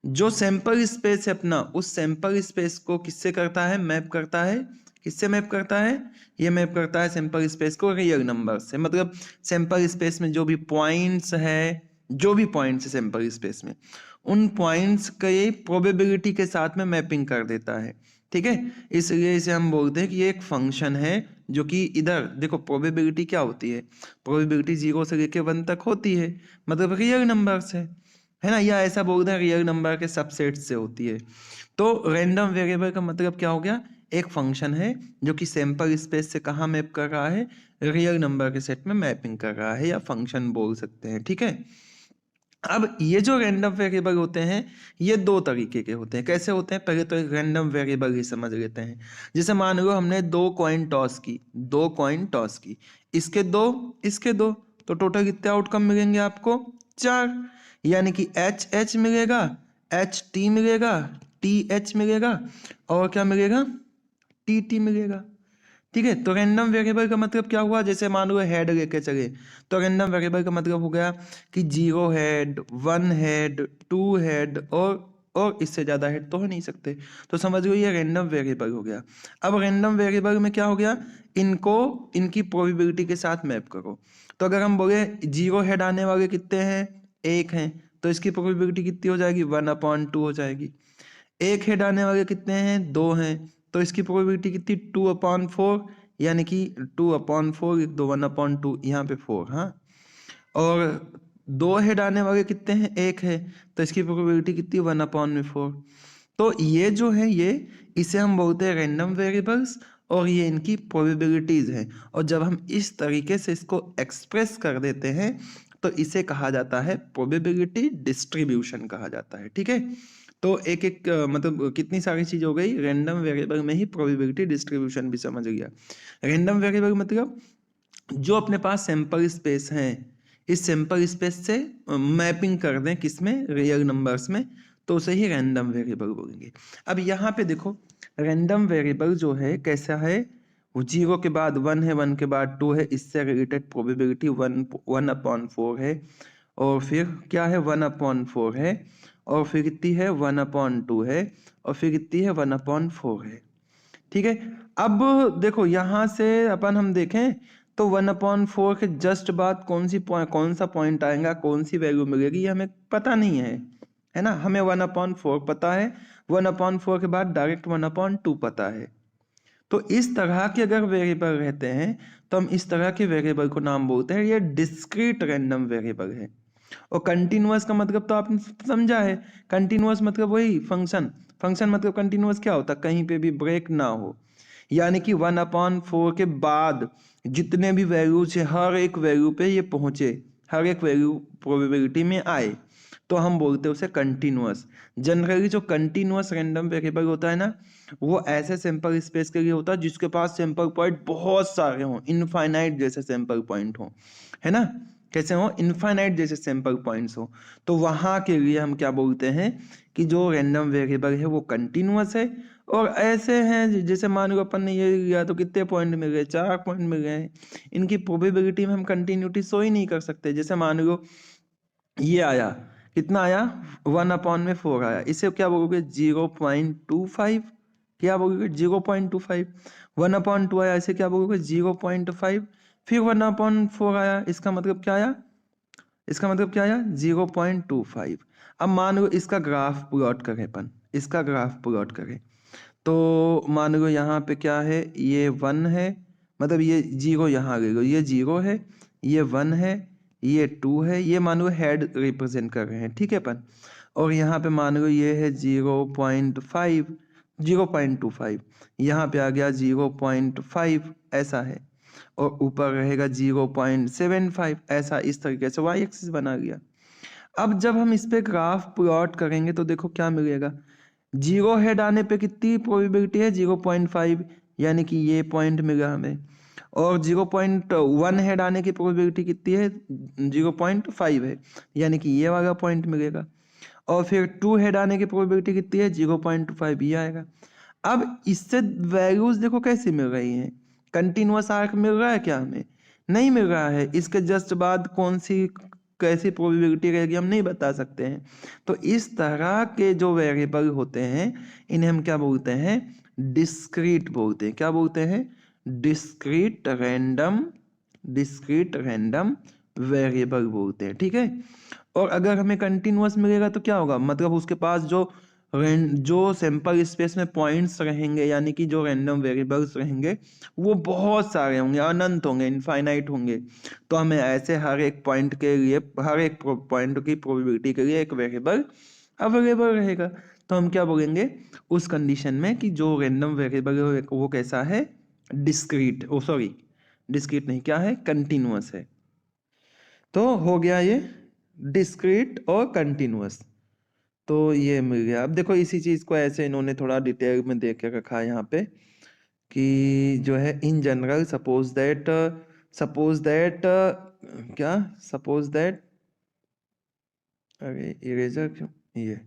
जो सैंपल स्पेस है अपना, उस सैंपल स्पेस को किससे करता है, मैप करता है, किससे मैप करता है, ये मैप करता है सैंपल स्पेस को रियल नंबर से। मतलब सैंपल स्पेस में जो भी पॉइंट्स है, जो भी पॉइंट्स है सैंपल स्पेस में, उन पॉइंट्स के प्रोबेबिलिटी के साथ में मैपिंग कर देता है, ठीक है। इसलिए इसे हम बोलते हैं कि ये एक फंक्शन है जो कि इधर देखो, प्रोबेबिलिटी क्या होती है, प्रोबेबिलिटी 0 से लेकर 1 तक होती है, मतलब रियल नंबर से, है ना, या ऐसा बोलते हैं रियल नंबर के सबसेट से होती है। तो रैंडम वेरिएबल का मतलब क्या हो गया, एक फंक्शन है जो कि सैंपल स्पेस से कहाँ मैप कर रहा है, रियल नंबर के सेट में मैपिंग कर रहा है, या फंक्शन बोल सकते हैं, ठीक है। अब ये जो रैंडम वेरिएबल होते हैं ये दो तरीके के होते हैं। कैसे होते हैं, पहले तो एक रैंडम वेरिएबल ही समझ लेते हैं। जैसे मान लो हमने 2 कॉइन टॉस की, 2 कॉइन टॉस की, इसके 2 इसके 2, तो टोटल कितने आउटकम मिलेंगे आपको, 4। यानी कि एच एच मिलेगा, एच टी मिलेगा, टी एच मिलेगा, और क्या मिलेगा, टी टी मिलेगा, ठीक है। तो रैंडम वेरिएबल का मतलब क्या हुआ, जैसे मान लो हेड लेके चले, तो रैंडम वेरिएबल का मतलब हो गया कि 0 हेड, 1 हेड, 2 हेड, और इससे ज्यादा हेड तो हो नहीं सकते। तो समझ लो ये रैंडम वेरिएबल हो गया। अब रैंडम वेरिएबल में क्या हो गया, इनको इनकी प्रोबेबिलिटी के साथ मैप करो। तो अगर हम बोले 0 हेड आने वाले कितने हैं, 1 हैं, तो इसकी प्रोबेबिलिटी कितनी हो जाएगी, 1/2 हो जाएगी। 1 हेड आने वाले कितने हैं, 2 हैं, तो इसकी प्रोबेबिलिटी कितनी, 2/4, यानी कि 2/4, लिख दो 1/2, यहाँ पे 4, हाँ। और 2 हेड आने वाले कितने हैं, 1 है, तो इसकी प्रोबेबिलिटी कितनी है 1/4। तो ये जो है ये इसे हम बोलते हैं रैंडम वेरिएबल्स, और ये इनकी प्रोबेबिलिटीज हैं। और जब हम इस तरीके से इसको एक्सप्रेस कर देते हैं तो इसे कहा जाता है प्रोबेबिलिटी डिस्ट्रीब्यूशन कहा जाता है, ठीक है। तो एक एक मतलब कितनी सारी चीज हो गई, रैंडम वेरिएबल में ही प्रोबेबिलिटी डिस्ट्रीब्यूशन भी समझ गया। रैंडम वेरिएबल मतलब जो अपने पास सैंपल स्पेस है, इस सैंपल स्पेस से मैपिंग कर दें किसमें, रियल नंबर्स में, तो उसे ही रैंडम वेरिएबल बोलेंगे। अब यहाँ पे देखो रैंडम वेरिएबल जो है कैसा है, वो 0 के बाद 1 है, 1 के बाद 2 है, इससे रिलेटेड प्रोबेबिलिटी 1/4 है, और फिर क्या है 1/4 है, और फिर कितनी है 1/2 है, और फिर कितनी है 1/4 है, ठीक है। अब देखो यहाँ से अपन हम देखें तो 1/4 के जस्ट बाद कौन सा पॉइंट आएगा, कौन सी वैल्यू मिलेगी, ये हमें पता नहीं है ना। हमें 1/4 पता है, 1/4 के बाद डायरेक्ट 1/2 पता है। तो इस तरह के अगर वेरिएबल रहते हैं तो हम इस तरह के वेरिएबल को नाम बोलते हैं, ये डिस्क्रीट रैंडम वेरिएबल है। और कंटिन्यूअस का मतलब तो आपने समझा है, कंटिन्यूअस मतलब वही फंक्शन, फंक्शन मतलब कंटिन्यूअस क्या होता है, कहीं पे भी ब्रेक ना हो, यानी कि 1/4 के बाद जितने भी वैल्यूज है हर एक वैल्यू पे ये पहुंचे, हर एक वैल्यू प्रोबेबिलिटी में आए, तो हम बोलते हैं उसे कंटिन्यूअस। जनरली जो कंटिन्यूअस रैंडम वेरिएबल होता है ना, वो ऐसे सैंपल स्पेस के लिए होता है जिसके पास सैंपल पॉइंट बहुत सारे हों, इनफाइनाइट जैसे सैंपल पॉइंट हों, है ना, कैसे हो, इनफाइनाइट जैसे सैंपल पॉइंट्स हो। तो वहां के लिए हम क्या बोलते हैं कि जो रैंडम वेरिएबल है वो कंटिन्यूअस है। और ऐसे हैं जैसे मान लो अपन ने ये लिया तो कितने पॉइंट मिल गए, 4 पॉइंट मिल गए हैं, इनकी प्रोबेबिलिटी में हम कंटिन्यूटी शो ही नहीं कर सकते। जैसे मान लो ये आया, कितना आया 1/4 आया, इसे क्या बोलोगे 0.25, क्या बोलोगे 0.25। 1/2 आया, इसे क्या बोलोगे 0.5। फिर 1/4 आया, इसका मतलब क्या आया, इसका मतलब क्या आया 0.25। अब मान लो इसका ग्राफ प्लॉट करें अपन, इसका ग्राफ प्लॉट करें तो मान लो यहाँ पे क्या है, ये 1 है, मतलब ये 0 यहाँ ले लो, ये 0 है, ये 1 है, ये 2 है, ये मान लो हेड रिप्रेजेंट कर रहे हैं, ठीक है अपन। और यहाँ पे मान लो ये है 0.5, 0.25, यहाँ पे आ गया 0.5, ऐसा है, और ऊपर रहेगा 0.75, ऐसा, इस तरीके से वाई एक्सिस बना गया। अब जब हम इस पे ग्राफ प्लॉट करेंगे तो देखो क्या मिलेगा, 0 हेड आने पे कितनी प्रोबेबिलिटी है 0.5, यानी कि ये पॉइंट मिला हमें। और 0.1 हेड आने की प्रोबेबिलिटी कितनी है 0.5 है, यानी कि ये वाला पॉइंट मिलेगा। और फिर 2 हेड आने की प्रोबेबिलिटी कितनी है 0.5, ये आएगा। अब इससे वैल्यूज देखो कैसी मिल रही हैं, कंटिन्यूअस आर्क मिल रहा है क्या, हमें नहीं मिल रहा है। इसके जस्ट बाद कौन सी कैसी प्रोबेबिलिटी रहेगी हम नहीं बता सकते हैं। तो इस तरह के जो वेरिएबल होते हैं इन्हें हम क्या बोलते हैं, डिस्क्रीट बोलते हैं। क्या बोलते हैं, डिस्क्रीट रैंडम वेरिएबल बोलते हैं, ठीक है। और अगर हमें कंटिन्यूअस मिलेगा तो क्या होगा, मतलब उसके पास जो सैंपल स्पेस में पॉइंट्स रहेंगे, यानी कि जो रैंडम वेरिएबल्स रहेंगे वो बहुत सारे होंगे, अनंत होंगे, इनफाइनाइट होंगे। तो हमें ऐसे हर एक पॉइंट के लिए, हर एक पॉइंट की प्रोबेबिलिटी के लिए एक वेरिएबल अवेलेबल रहेगा। तो हम क्या बोलेंगे उस कंडीशन में कि जो रैंडम वेरिएबल है वो कैसा है, डिस्क्रीट, ओ सॉरी डिस्क्रीट नहीं, क्या है, कंटिन्यूअस है। तो हो गया ये डिस्क्रीट और कंटिन्यूअस, तो ये मिल गया। अब देखो इसी चीज को ऐसे इन्होंने थोड़ा डिटेल में देख के रखा है यहाँ पे कि जो है इन जनरल सपोज दैट क्या, सपोज दैट, अरे इरेजर क्यों, ये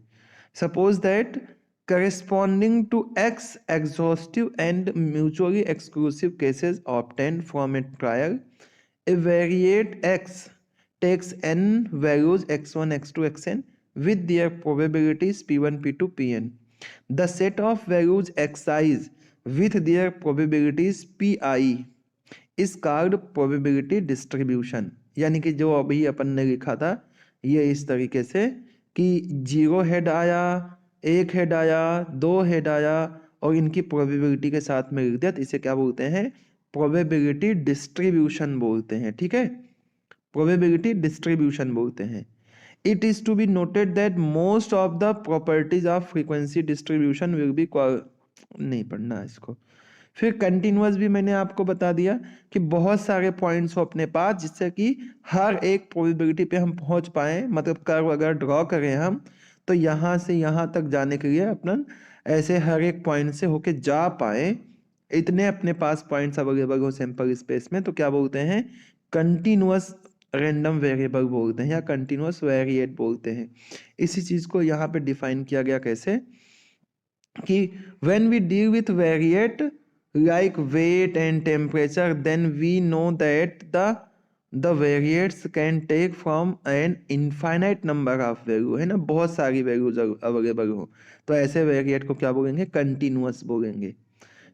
suppose that corresponding to X exhaustive and mutually exclusive cases obtained from a trial, a variate X takes n values x1, x2, xn with their probabilities p1, p2, pn. The set of values xi's with their probabilities pi is called probability distribution। यानी कि जो अभी अपन ने लिखा था ये इस तरीके से कि 0 हेड आया, 1 हेड आया, 2 हेड आया, और इनकी प्रोबेबिलिटी के साथ में लिख दिया, तो इसे क्या बोलते हैं, प्रोबेबिलिटी डिस्ट्रीब्यूशन बोलते हैं, ठीक है, प्रोबेबिलिटी डिस्ट्रीब्यूशन बोलते हैं। It is to be noted that most of the properties of frequency distribution will be, नहीं पढ़ना है इसको। फिर कंटिन्यूअस भी मैंने आपको बता दिया कि बहुत सारे पॉइंट्स हो अपने पास जिससे कि हर एक प्रोबेबिलिटी पे हम पहुंच पाए, मतलब कर्व अगर ड्रॉ करें हम तो यहाँ से यहाँ तक जाने के लिए अपन ऐसे हर एक पॉइंट से होके जा पाए, इतने अपने पास पॉइंट्स अवेलेबल हो सैंपल स्पेस में, तो क्या बोलते हैं, कंटिन्यूअस रैंडम वेरिएबल बोलते हैं या कंटिन्यूअस वेरिएट बोलते हैं। इसी चीज को यहाँ पे डिफाइन किया गया कैसे कि when we deal with variate like weight and temperature, then we know that the variates can take from an infinite number of value, है ना, बहुत सारी वैल्यूज अवेलेबल हो, तो ऐसे वेरिएट को क्या बोलेंगे, कंटिन्यूअस बोलेंगे।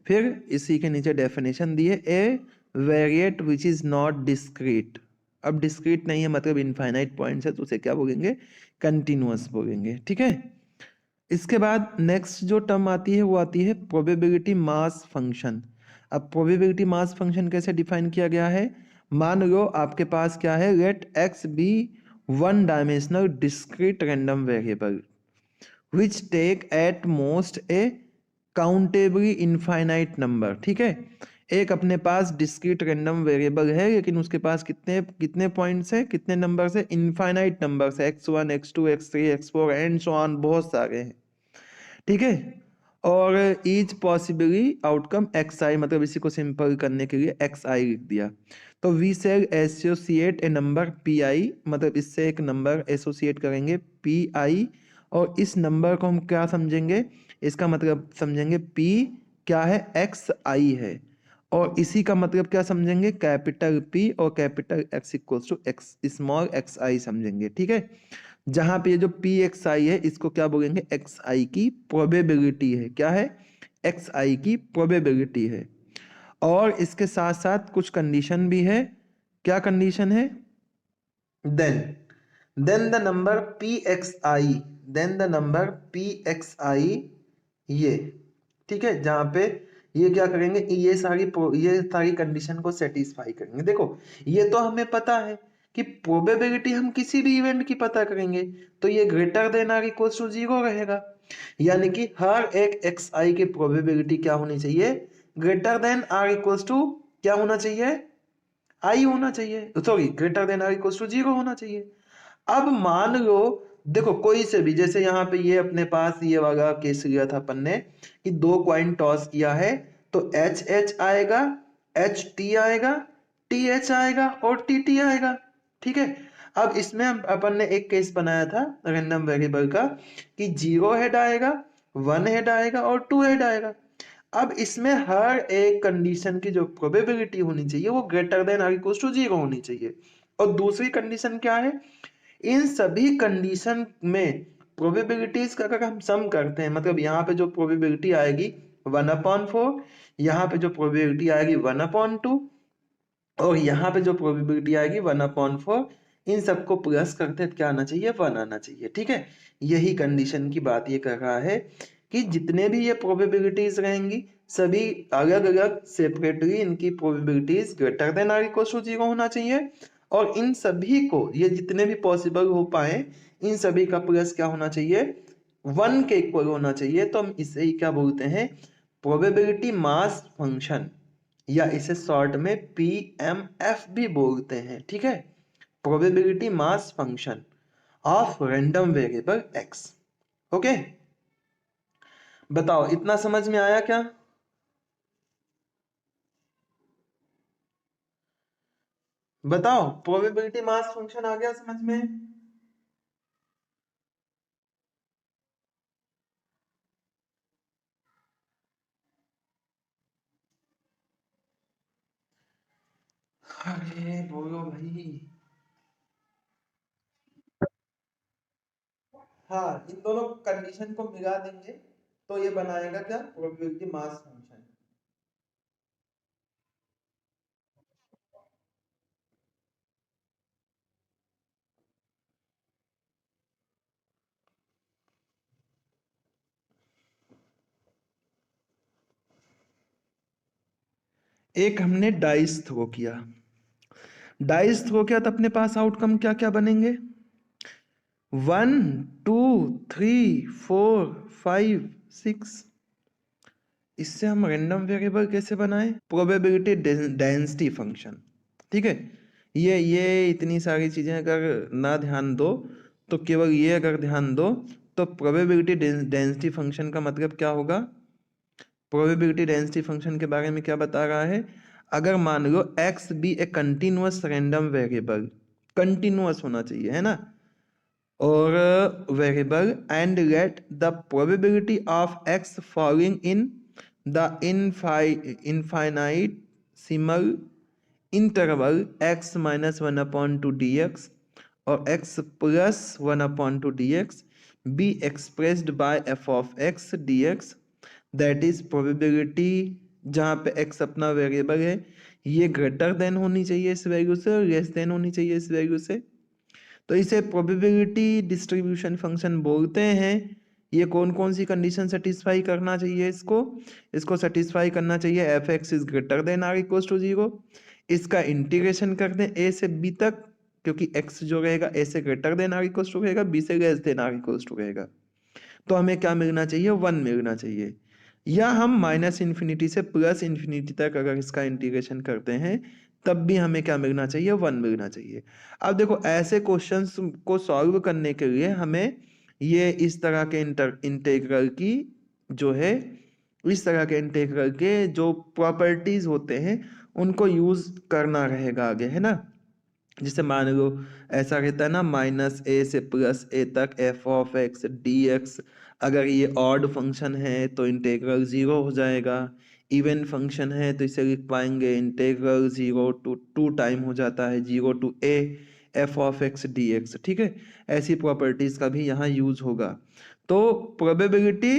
फिर इसी के नीचे डेफिनेशन दिए, a variate which is not discrete. अब डिस्क्रीट नहीं है मतलब इनफाइनाइट पॉइंट्स है तो उसे क्या बोलेंगे, कंटिन्यूअस बोलेंगे, ठीक है। इसके बाद नेक्स्ट जो टर्म आती है वो आती है प्रोबेबिलिटी मास फंक्शन। अब प्रोबेबिलिटी मास फंक्शन कैसे डिफाइन किया गया है, मान लो आपके पास क्या है, let X be one dimensional discrete random variable which take at most a countably infinite number, ठीक है। एक अपने पास डिस्क्रीट रैंडम वेरिएबल है लेकिन उसके पास कितने कितने पॉइंट्स है, कितने नंबर्स है, इनफाइनाइट नंबर्स है, x1 x2 x3 x4 and so on, बहुत सारे हैं, ठीक है। और ईच पॉसिबली आउटकम एक्स आई, मतलब इसी को सिंपल करने के लिए एक्स आई लिख दिया। तो we shall associate a number P I, मतलब इससे एक नंबर एसोसिएट करेंगे पी आई, और इस नंबर को हम क्या समझेंगे, इसका मतलब समझेंगे पी क्या है, एक्स आई है, और इसी का मतलब क्या समझेंगे, कैपिटल पी और capital X equals to x small x i समझेंगे, ठीक है। जहां पे ये जो पी एक्स आई है इसको क्या बोलेंगे, एक्स आई की प्रोबेबिलिटी है, क्या है, एक्स आई की प्रोबेबिलिटी है। और इसके साथ साथ कुछ कंडीशन भी है, क्या कंडीशन है, then then the number p x i, then the number p x i, ये ठीक है, जहां पे ये क्या करेंगे, ये सारी कंडीशन को सेटिस्फाई करेंगे। देखो ये तो हमें पता है कि प्रोबेबिलिटी हम किसी भी इवेंट की पता करेंगे तो ये greater than are equals to 0 रहेगा, यानी कि हर एक एक्स आई की प्रोबेबिलिटी क्या होनी चाहिए, greater than are equals to क्या होना चाहिए, आई होना चाहिए, sorry greater than are equals to 0 होना चाहिए। अब मान लो, देखो कोई से भी, जैसे यहाँ पे ये अपने पास ये वाला केस लिया था अपन ने कि दो क्वाइन टॉस किया है, तो एच एच आएगा, एच टी आएगा, टी एच आएगा और टी टी आएगा, ठीक है। अब इसमें अपन ने एक केस बनाया था रैंडम वेरिएबल का कि 0 हेड आएगा, 1 हेड आएगा और 2 हेड आएगा। अब इसमें हर एक कंडीशन की जो प्रोबेबिलिटी होनी चाहिए वो greater than are equals to 0 होनी चाहिए। और दूसरी कंडीशन क्या है, इन सभी कंडीशन में प्रोबेबिलिटीज का अगर हम सम करते हैं, मतलब यहाँ पे जो प्रोबेबिलिटी आएगी 1/4, यहाँ पे जो प्रोबेबिलिटी आएगी 1/2, और यहाँ पे जो प्रोबेबिलिटी आएगी 1/4, इन सबको प्लस करते क्या आना चाहिए, 1 आना चाहिए, ठीक है। यही कंडीशन की बात ये कर रहा है कि जितने भी ये प्रोबेबिलिटीज रहेंगी सभी अलग अलग सेपरेटली इनकी probabilities greater than are equal to 0 होना चाहिए, और इन सभी को ये जितने भी पॉसिबल हो पाए इन सभी का प्लस क्या होना चाहिए, 1 के इक्वल होना चाहिए। तो हम इसे ही क्या बोलते हैं, प्रोबेबिलिटी मास फंक्शन, या इसे शॉर्ट में पीएमएफ भी बोलते हैं, ठीक है, probability mass function of random variable x. Okay, बताओ इतना समझ में आया क्या, बताओ प्रोबेबिलिटी मास फंक्शन आ गया समझ में। अरे बोलो भाई, हाँ इन दोनों कंडीशन को मिला देंगे तो ये बनाएगा क्या, प्रोबेबिलिटी मास फंक्शन। एक हमने डाइस थ्रो किया, डाइस थ्रो किया तो अपने पास आउटकम क्या क्या बनेंगे, 1 2 3 4 5 6। इससे हम रैंडम वेरिएबल कैसे बनाएं, प्रोबेबिलिटी डेंसिटी फंक्शन। ठीक है, ये इतनी सारी चीजें अगर ना ध्यान दो तो केवल ये अगर ध्यान दो तो प्रोबेबिलिटी डेंसिटी फंक्शन का मतलब क्या होगा, प्रोबेबिलिटी डेंसिटी फंक्शन के बारे में क्या बता रहा है, अगर मान लो x be a continuous random variable, continuous होना चाहिए है ना, और variable and let the probability of x falling in the infinitesimal interval x minus 1/2 dx और x plus 1/2 dx be expressed by f of x dx, that is probability जहाँ पे x अपना variable है, ये greater then होनी चाहिए इस value से और लेस देन होनी चाहिए इस वैल्यू से, तो इसे प्रोबेबिलिटी डिस्ट्रीब्यूशन फंक्शन बोलते हैं। ये कौन कौन सी कंडीशन सेटिस्फाई करना चाहिए, इसको सेटिस्फाई करना चाहिए F X is greater than are equal to 0, इसका इंटीग्रेशन कर दें ए से बी तक, क्योंकि x जो रहेगा ए से greater than are equal to रहेगा, बी से less than are equal to रहेगा, तो हमें क्या मिलना चाहिए, 1 मिलना चाहिए। या हम माइनस इन्फिनिटी से प्लस इन्फिनिटी तक अगर इसका इंटीग्रेशन करते हैं तब भी हमें क्या मिलना चाहिए, 1 मिलना चाहिए। अब देखो ऐसे क्वेश्चंस को सॉल्व करने के लिए हमें ये इस तरह के इंटीग्रल की जो है, इस तरह के इंटीग्रल के जो प्रॉपर्टीज होते हैं उनको यूज करना रहेगा आगे, है ना। जैसे मान लो ऐसा रहता है ना, माइनस ए से प्लस ए तक F of x D x, अगर ये ऑड फंक्शन है तो इंटेग्रल 0 हो जाएगा, इवन फंक्शन है तो इसे लिख पाएंगे इंटेग्रल 0 to 2 टाइम हो जाता है 0 to a F of x D x. ठीक है, ऐसी प्रॉपर्टीज का भी यहाँ यूज होगा। तो प्रोबेबिलिटी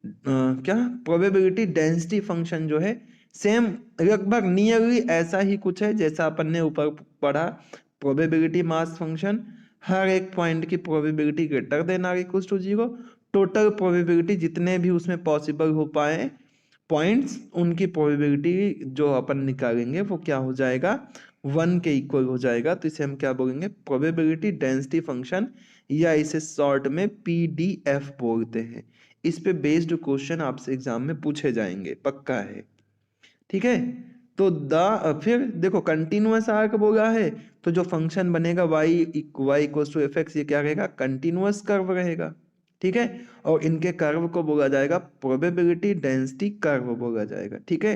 क्या, प्रोबेबिलिटी डेंसिटी फंक्शन जो है सेम लगभग नियरली ऐसा ही कुछ है जैसा अपन ने ऊपर पढ़ा, प्रोबेबिलिटी मास फंक्शन, हर एक पॉइंट की probability greater than are equal to 0, total probability जितने भी उसमें पॉसिबल हो पाए पॉइंट्स उनकी प्रोबेबिलिटी जो अपन निकालेंगे वो क्या हो जाएगा, 1 के इक्वल हो जाएगा, तो इसे हम क्या बोलेंगे, प्रोबेबिलिटी डेंसिटी फंक्शन, या इसे शॉर्ट में पीडीएफ बोलते हैं। इस पे बेस्ड क्वेश्चन आपसे एग्जाम में पूछे जाएंगे, पक्का है। ठीक है, तो फिर देखो कंटिन्यूअस आर्क बोला है तो जो फंक्शन बनेगा y equal to F X, ये क्या रहेगा, कंटिन्यूअस कर्व रहेगा। ठीक है, और इनके कर्व को बोला जाएगा प्रोबेबिलिटी डेंसिटी कर्व बोला जाएगा। ठीक है,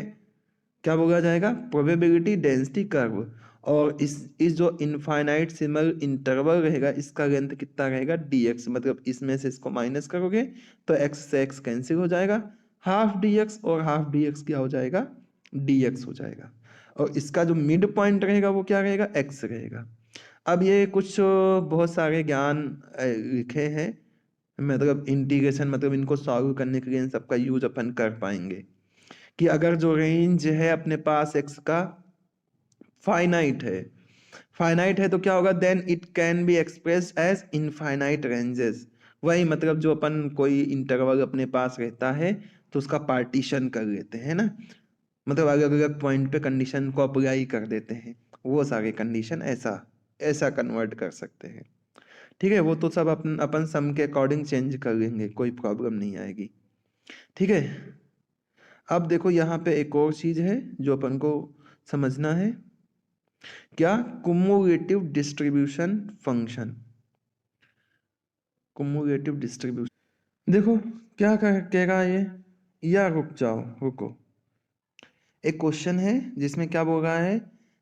क्या बोला जाएगा, प्रोबेबिलिटी डेंसिटी कर्व। और इस जो इनफाइनाइट सिमल इंटरवल रहेगा इसका लेंथ कितना रहेगा, dx, मतलब इसमें से इसको माइनस करोगे तो x से x कैंसिल हो जाएगा, हाफ dx और हाफ dx क्या हो जाएगा, dx हो जाएगा, और इसका जो मिड पॉइंट रहेगा वो क्या रहेगा, x रहेगा। अब ये कुछ बहुत सारे ज्ञान लिखे हैं, मतलब इंटीग्रेशन, मतलब इनको सॉल्व करने के लिए इन सबका यूज अपन कर पाएंगे, कि अगर जो रेंज है अपने पास x का फाइनाइट है तो क्या होगा, then it can be expressed as infinite ranges. वही मतलब जो अपन कोई इंटरवल अपने पास रहता है तो उसका पार्टीशन कर लेते हैं ना, मतलब अलग अलग पॉइंट पे कंडीशन को अप्लाई कर देते हैं, वो सारे कंडीशन ऐसा ऐसा कन्वर्ट कर सकते हैं। ठीक है, वो तो सब अपन सम के अकॉर्डिंग चेंज कर लेंगे, कोई प्रॉब्लम नहीं आएगी। ठीक है, अब देखो यहाँ पे एक और चीज है जो अपन को समझना है, क्या, cumulative distribution function. Cumulative distribution देखो क्या कहेगा ये, या रुक जाओ रुको, एक क्वेश्चन है जिसमें क्या बोल रहा है,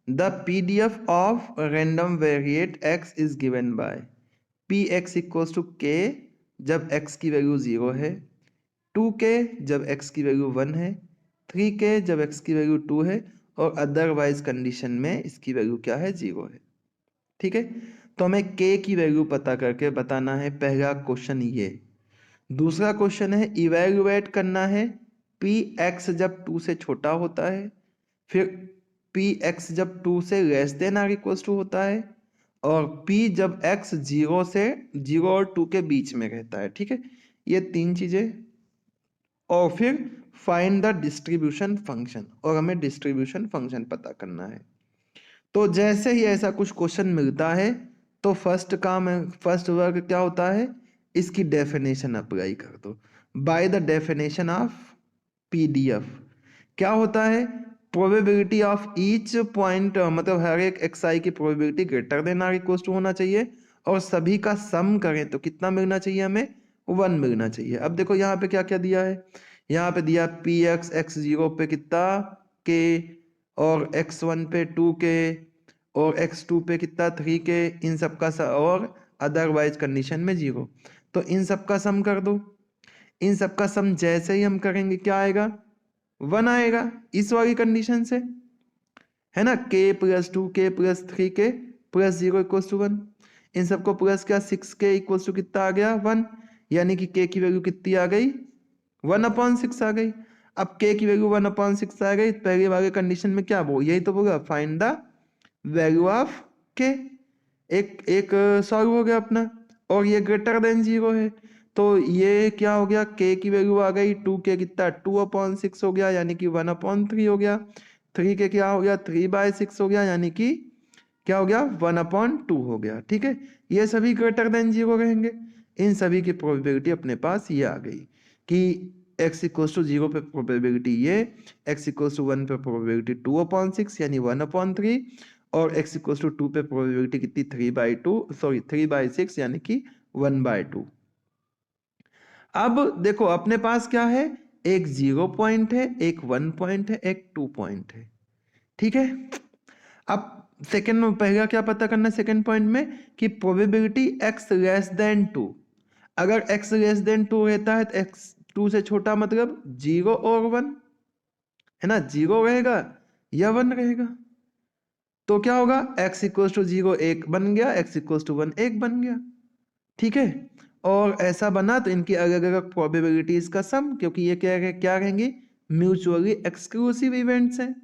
the PDF of random variate X is given by P X equals to K जब एक्स की वैल्यू 0 है, 2k जब x की वैल्यू 1 है, 3k जब x की वैल्यू 2 है, और अदरवाइज कंडीशन में इसकी वैल्यू क्या है, 0 है। ठीक है, तो हमें k की वैल्यू पता करके बताना है, पहला क्वेश्चन ये। दूसरा क्वेश्चन है इवेल्युएट करना है px जब 2 से छोटा होता है, फिर px जब 2 से less than are equal to होता है, और p जब x 0 से 0 और 2 के बीच में रहता है। ठीक है, ये तीन चीजें और फिर फाइंड द डिस्ट्रीब्यूशन फंक्शन, और हमें डिस्ट्रीब्यूशन फंक्शन पता करना है। तो जैसे ही ऐसा कुछ क्वेश्चन मिलता है तो फर्स्ट काम है, फर्स्ट वर्क क्या होता है, इसकी डेफिनेशन अप्लाई कर दो by the definition of PDF. क्या होता है, प्रोबेबिलिटी ऑफ ईच पॉइंट, मतलब हर एक xi की probability greater than are equal to होना चाहिए, और सभी का सम करें तो कितना मिलना चाहिए, हमें 1 मिलना चाहिए। अब देखो यहाँ पे क्या क्या दिया है, यहाँ पे दिया पी एक्स x0 पे कितना k, और x1 पे 2k, और x2 पे कितना 3k, इन सब का और अदरवाइज कंडीशन में 0। तो इन सब का सम कर दो, इन सब का सम जैसे ही हम करेंगे क्या आएगा, 1 आएगा इस वाली कंडीशन से, है ना, k plus 2k plus 3k plus 0 equals to 1। इन सबको प्लस क्या, 6k इक्वल्स टू कितना आ गया 1, यानी कि k की वैल्यू कितनी आ गई, 1/6 आ गई। अब k की वैल्यू 1/6 आ गई, पहले वाले कंडीशन में क्या बोल, यही तो बोला, find the value of k। एक एक सॉल्व हो गया अपना, और ये ग्रेटर देन 0 है, तो ये क्या हो गया, k की वैल्यू आ गई 2k कितना 2/6 हो गया, यानी कि 1/3 हो गया। 3k क्या हो गया, 3/6 हो गया, यानी कि क्या हो गया, 1/2 हो गया। ठीक है, ये सभी ग्रेटर देन 0 रहेंगे। इन सभी की प्रोबेबिलिटी अपने पास ये आ गई कि x इक्वल्स टू 0 पे प्रोबेबिलिटी ये, x इक्वल्स टू 1 पे प्रोबेबिलिटी 2/6 यानी 1/3, और x इक्वल्स टू 2 पे प्रोबेबिलिटी कितनी 3/6 यानी कि 1/2। अब देखो अपने पास क्या है, एक 0 पॉइंट है, एक 1 पॉइंट है, एक 2 पॉइंट है। ठीक है, अब सेकेंड में पहला क्या पता करना है, सेकेंड पॉइंट में कि प्रोबेबिलिटी x लेस देन 2, अगर x लेस देन 2 रहता है तो x 2 से छोटा मतलब 0 और 1, है ना, 0 रहेगा या 1 रहेगा। तो क्या होगा, x इक्वल्स टू 0 1 बन गया, x इक्वल्स टू 1 1 बन गया। ठीक है, और ऐसा बना तो इनकी अलग अलग प्रोबेबिलिटीज का सम, क्योंकि ये क्या रहेंगी, म्यूचुअली एक्सक्लूसिव इवेंट्स हैं।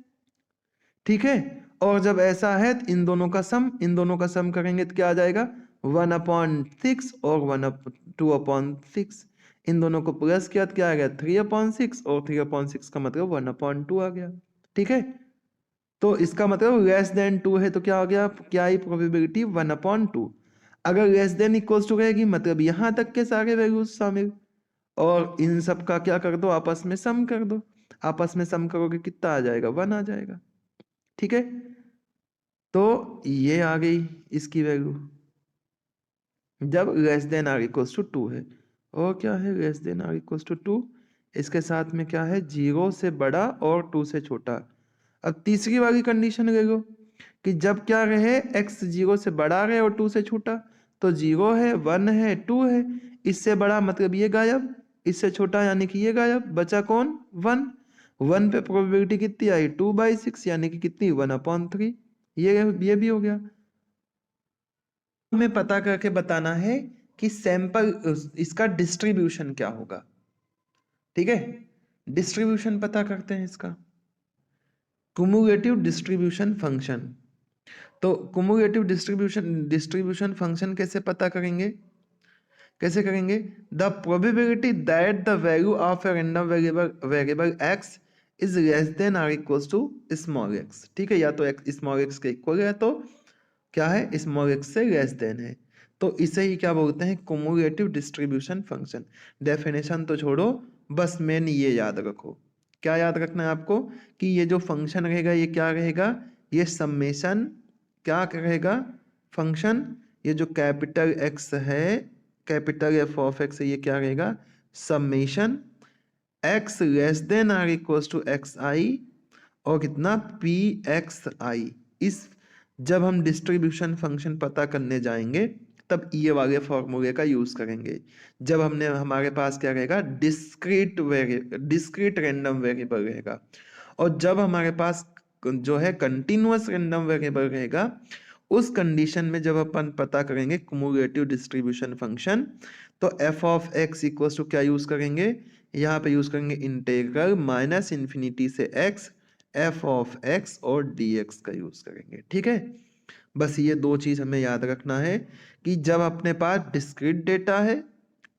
ठीक है, और जब ऐसा है तो इन दोनों का सम, इन दोनों का सम करेंगे तो क्या आ जाएगा 1/6 और 2/6, इन दोनों को प्लस किया तो क्या आ गया 3/6, और 3/6 का मतलब 1/2 आ गया। ठीक है, तो इसका मतलब लेस देन 2 है तो क्या हो गया, क्या ही प्रोबेबिलिटी 1/2। अगर लेस देन इक्वल्स टू रहेगी मतलब यहां तक के सारे वैल्यूज शामिल, और इन सब का क्या कर दो, आपस में सम कर दो, आपस में सम करोगे कितना आ जाएगा, 1 आ जाएगा। ठीक है, तो ये आ गई इसकी वैल्यू जब less than are equals to 2 है। और क्या है, less than are equals to 2, इसके साथ में क्या है, 0 से बड़ा और 2 से छोटा। अब तीसरी वाली कंडीशन ले लो कि जब क्या रहे, x 0 से बड़ा रहे और 2 से छोटा, तो 0 है 1 है 2 है, इससे बड़ा मतलब ये गायब, इससे छोटा यानी कि ये गायब, बचा कौन, 1। 1 पे प्रोबेबिलिटी कितनी आई 2/6 यानी कि कितनी 1/3, ये भी हो गया। हमें पता करके बताना है कि सैंपल इसका डिस्ट्रीब्यूशन क्या होगा। ठीक है, डिस्ट्रीब्यूशन पता करते हैं इसका, कुमुलेटिव डिस्ट्रीब्यूशन फंक्शन। तो कुमुलेटिव डिस्ट्रीब्यूशन फंक्शन कैसे पता करेंगे, कैसे करेंगे, the probability that the value of a random variable x is less than are equals to small x। ठीक है, या तो स्मॉल x के इक्वल है तो क्या है, स्मॉल x से लेस देन है, तो इसे ही क्या बोलते हैं, कुमुलेटिव डिस्ट्रीब्यूशन फंक्शन। डेफिनेशन तो छोड़ो, बस मेन ये याद रखो, क्या याद रखना है आपको, कि ये जो फंक्शन रहेगा ये क्या रहेगा, ये समेशन क्या रहेगा, फंक्शन, ये जो कैपिटल x है, कैपिटल एफ ऑफ एक्स है, ये क्या रहेगा, summation x less than are equals to x i, और कितना पी एक्स आई। इस जब हम डिस्ट्रीब्यूशन फंक्शन पता करने जाएंगे तब ये वाले फॉर्मूले का यूज करेंगे, जब हमने हमारे पास क्या रहेगा, डिस्क्रीट रैंडम वेरिएबल रहेगा, और जब हमारे पास जो है कंटिन्यूअस रैंडम वेरिएबल रहेगा, उस कंडीशन में जब अपन पता करेंगे कुमुलेटिव डिस्ट्रीब्यूशन फंक्शन, तो F of X equals to क्या यूज करेंगे, यहाँ पे यूज करेंगे इंटेग्रल -∞ से x एफ ऑफ एक्स और dx का यूज करेंगे। ठीक है, बस ये दो चीज हमें याद रखना है कि जब अपने पास डिस्क्रीट डेटा है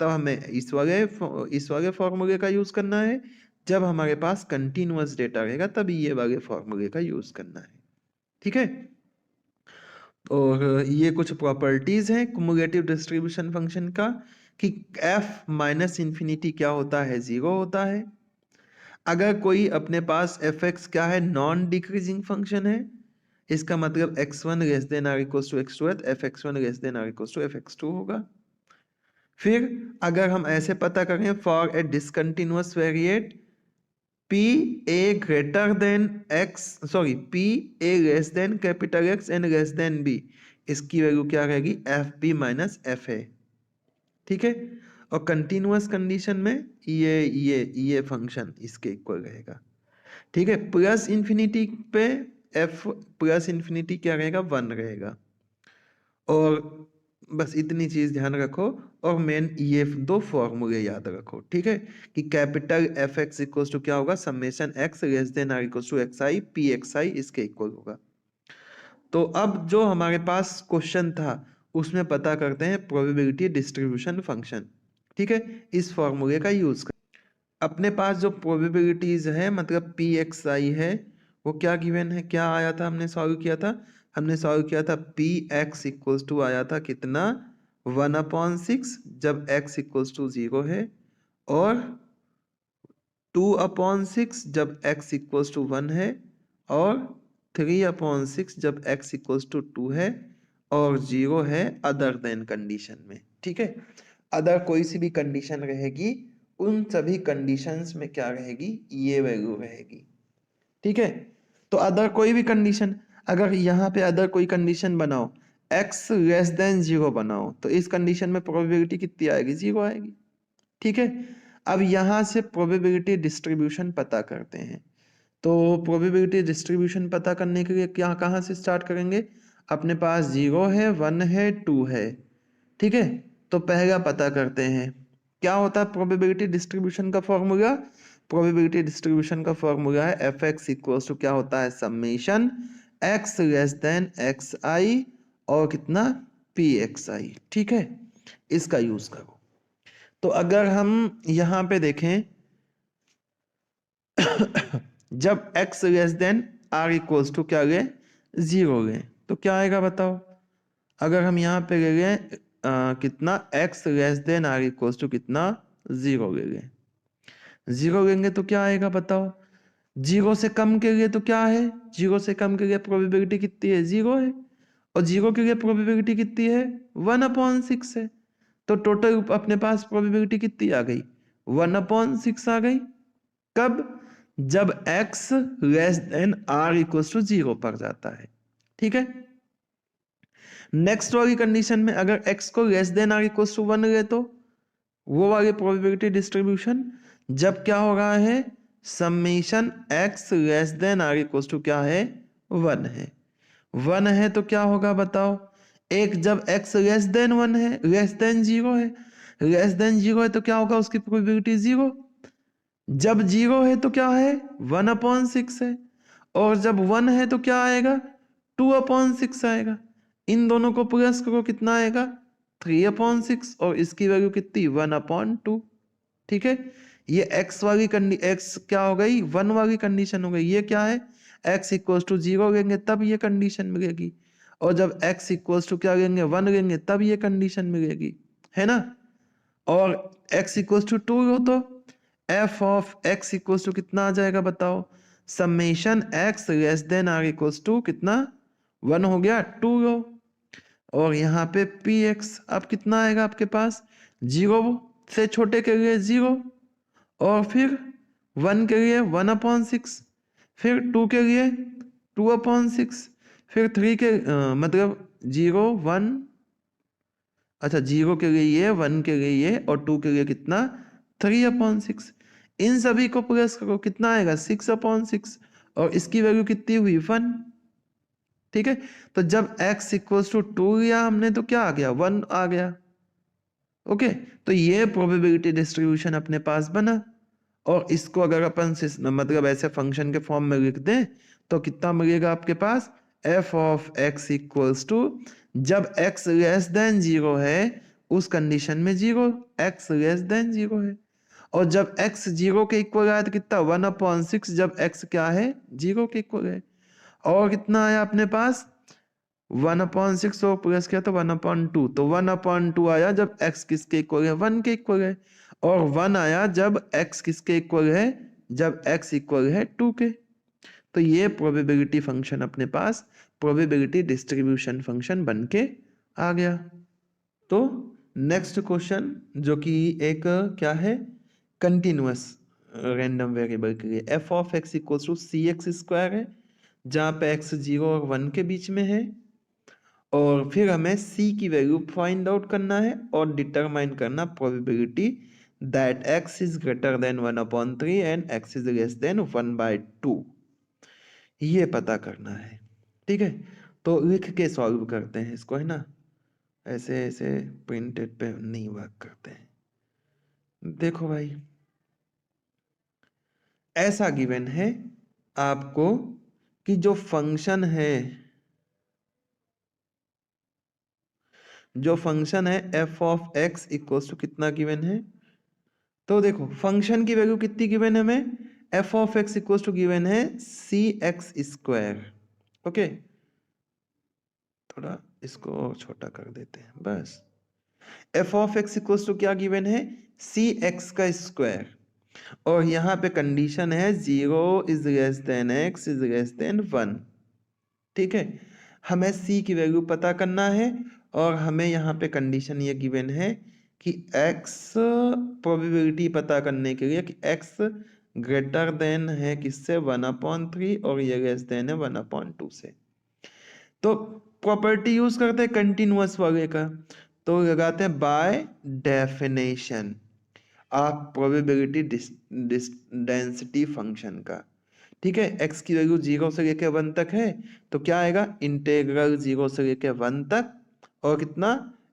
तब हमें इस वाले फॉर्मूले का यूज करना है। जब हमारे पास कंटिन्यूअस डेटा रहेगा तब ये वाले फॉर्मूले का यूज करना है। ठीक है, और ये कुछ प्रॉपर्टीज हैं कुमुलेटिव डिस्ट्रीब्यूशन फंक्शन का कि f माइनस इन्फिनिटी क्या होता है, 0 होता है। अगर कोई अपने पास fx क्या है, नॉन डिक्रीजिंग फंक्शन है, इसका मतलब x1 less than are equals to x2 है, fx1 less than are equals to fx2 होगा। फिर अगर हम ऐसे पता करें for a discontinuous variate p a greater than x, sorry p a less than capital X and less than b, इसकी वैल्यू क्या रहेगी, F B minus F A. ठीक है, और कंटिन्यूअस कंडीशन में ये फंक्शन इसके इक्वल रहेगा। ठीक है, प्लस इंफिनिटी पे एफ प्लस इंफिनिटी क्या रहेगा, 1 रहेगा। और बस इतनी चीज ध्यान रखो, और मेन ये दो फॉर्मूले याद रखो। ठीक है, कि capital F x equal to क्या होगा, summation x less than are equal to x i p x i इसके इक्वल होगा। तो अब जो हमारे पास क्वेश्चन था उसमें पता करते हैं प्रोबेबिलिटी डिस्ट्रीब्यूशन फंक्शन। ठीक है, इस फॉर्मूले का यूज कर अपने पास जो प्रोबेबिलिटीज है मतलब पी एक्स आई है वो क्या गिवन है, क्या आया था, हमने सॉल्व किया था पी एक्स इक्वल्स टू आया था कितना, 1/6 जब x इक्वल्स टू 0 है, और 2/6 जब x इक्वल्स टू 1 है, और 3/6 जब x इक्वल्स टू 2 है, और 0 है अदर देन कंडीशन में। ठीक है, अदर कोई सी भी कंडीशन रहेगी, उन सभी कंडीशंस में क्या रहेगी, ये वैल्यू रहेगी। ठीक है, तो अदर कोई भी कंडीशन, अगर यहाँ पे अदर कोई कंडीशन बनाओ x लेस देन 0 बनाओ तो इस कंडीशन में प्रोबेबिलिटी कितनी आएगी, 0 आएगी। ठीक है, अब यहाँ से प्रोबेबिलिटी डिस्ट्रीब्यूशन पता करते हैं। तो प्रोबेबिलिटी डिस्ट्रीब्यूशन पता करने के लिए क्या, कहाँ से स्टार्ट करेंगे, अपने पास 0 है, 1 है, 2 है। ठीक है, तो पहला पता करते हैं क्या होता है प्रोबेबिलिटी डिस्ट्रीब्यूशन का फॉर्मूला। प्रोबेबिलिटी डिस्ट्रीब्यूशन का फॉर्मूला है एफ एक्स इक्वल्स टू क्या होता है, summation x less than x i और कितना, पी एक्स आई। ठीक है, इसका यूज करो। तो अगर हम यहाँ पे देखें जब x less than are equals to क्या ले, 0 ले, तो क्या आएगा बताओ। अगर हम यहाँ पे ले लें कितना, x less than are equals to कितना, 0 ले लें, 0 लेंगे तो क्या आएगा बताओ। 0 से कम के लिए तो क्या है, 0 से कम के लिए प्रोबेबिलिटी कितनी है, 0 है, और 0 के लिए प्रोबेबिलिटी कितनी है, 1/6 है। तो टोटल अपने पास प्रोबेबिलिटी कितनी आ गई, 1/6 आ गई। कब, जब x less than are equals to 0 पर जाता है। ठीक है, नेक्स्ट वाली कंडीशन में अगर x को less than are equals to 1 ले तो वो वाली प्रोबेबिलिटी डिस्ट्रीब्यूशन जब क्या हो रहा है, summation x less than are equals to क्या है, 1 है। 1 है तो क्या होगा बताओ, एक जब x लेस देन 1 है, लेस देन 0 है, लेस देन 0 है तो क्या होगा, उसकी प्रोबेबिलिटी 0। जब 0 है तो क्या है, 1/6 है, और जब 1 है तो क्या आएगा, 2/6 आएगा। इन दोनों को प्लस करो कितना आएगा, 3/6, और इसकी वैल्यू कितनी, 1/2। ठीक है, ये x वाली x क्या हो गई, 1 वाली कंडीशन हो गई। ये क्या है, x इक्वल्स टू 0 लेंगे तब ये कंडीशन मिलेगी, और जब x इक्वल्स टू क्या लेंगे, 1 लेंगे तब ये कंडीशन मिलेगी, है ना। और x इक्वल्स टू 2 हो तो f of x equals to कितना आ जाएगा बताओ, summation x less than are equals to कितना, 1 हो गया, 2 लो, और यहाँ पे px अब कितना आएगा आपके पास, 0 से छोटे के लिए 0, और फिर 1 के लिए 1/6, फिर 2 के लिए 2/6, फिर 3 के मतलब 0 1, अच्छा 0 के लिए ये, 1 के लिए ये, और 2 के लिए कितना, 3/6। इन सभी को प्लस करो कितना आएगा, 6/6, और इसकी वैल्यू कितनी हुई, 1। ठीक है, तो जब x इक्वल्स टू 2 लिया हमने तो क्या आ गया, 1 आ गया। ओके, तो ये प्रोबेबिलिटी डिस्ट्रीब्यूशन अपने पास बना, और इसको अगर अपन मतलब ऐसे फंक्शन के फॉर्म में लिख दें तो कितना मिलेगा आपके पास, f of x equals to जब x लेस देन 0 है उस कंडीशन में 0, x लेस देन 0 है। और जब x 0 के इक्वल आया तो कितना 1/6, जब x क्या है 0 के इक्वल है। और कितना आया अपने पास 1/6 और प्लस किया तो 1/2, तो 1/2 आया जब x किसके इक्वल है 1 के इक्वल है। और 1 आया जब x किसके इक्वल है, जब x इक्वल है 2 के। तो ये प्रोबेबिलिटी फंक्शन अपने पास प्रोबेबिलिटी डिस्ट्रीब्यूशन फंक्शन बन के आ गया। तो नेक्स्ट क्वेश्चन जो कि एक क्या है कंटिन्यूअस रैंडम वेरिएबल के लिए f of x equals to C X square है, जहाँ पे x 0 और 1 के बीच में है। और फिर हमें c की वैल्यू फाइंड आउट करना है और डिटरमाइन करना probability that x is greater then 1/3 and x is less then 1/2, ये पता करना है। ठीक है, तो लिख के सॉल्व करते हैं इसको, है ना, ऐसे ऐसे प्रिंटेड पे नहीं वर्क करते हैं। देखो भाई, ऐसा गिवन है आपको कि जो फंक्शन है f of x equals to कितना गिवन है। तो देखो फंक्शन की वैल्यू कितनी गिवन है हमें, f of x equals to given है सी एक्स स्क्वायर। ओके, थोड़ा इसको और छोटा कर देते हैं बस। f of x equals to क्या गिवन है, सी एक्स का स्क्वायर। और यहाँ पे कंडीशन है 0 is less then x is less then 1। ठीक है, हमें c की वैल्यू पता करना है और हमें यहाँ पे कंडीशन ये गिवन है कि x प्रोबेबिलिटी पता करने के लिए कि x ग्रेटर देन है किससे 1/3 और ये लेस देन है 1/2 से। तो प्रॉपर्टी यूज करते हैं कंटिन्यूअस वाले का, तो लगाते हैं बाय डेफिनेशन आप प्रोबेबिलिटी डेंसिटी फंक्शन का। ठीक है, x की वैल्यू 0 से लेकर 1 तक है, तो क्या आएगा इंटेग्रल 0 से लेकर 1 तक और कितना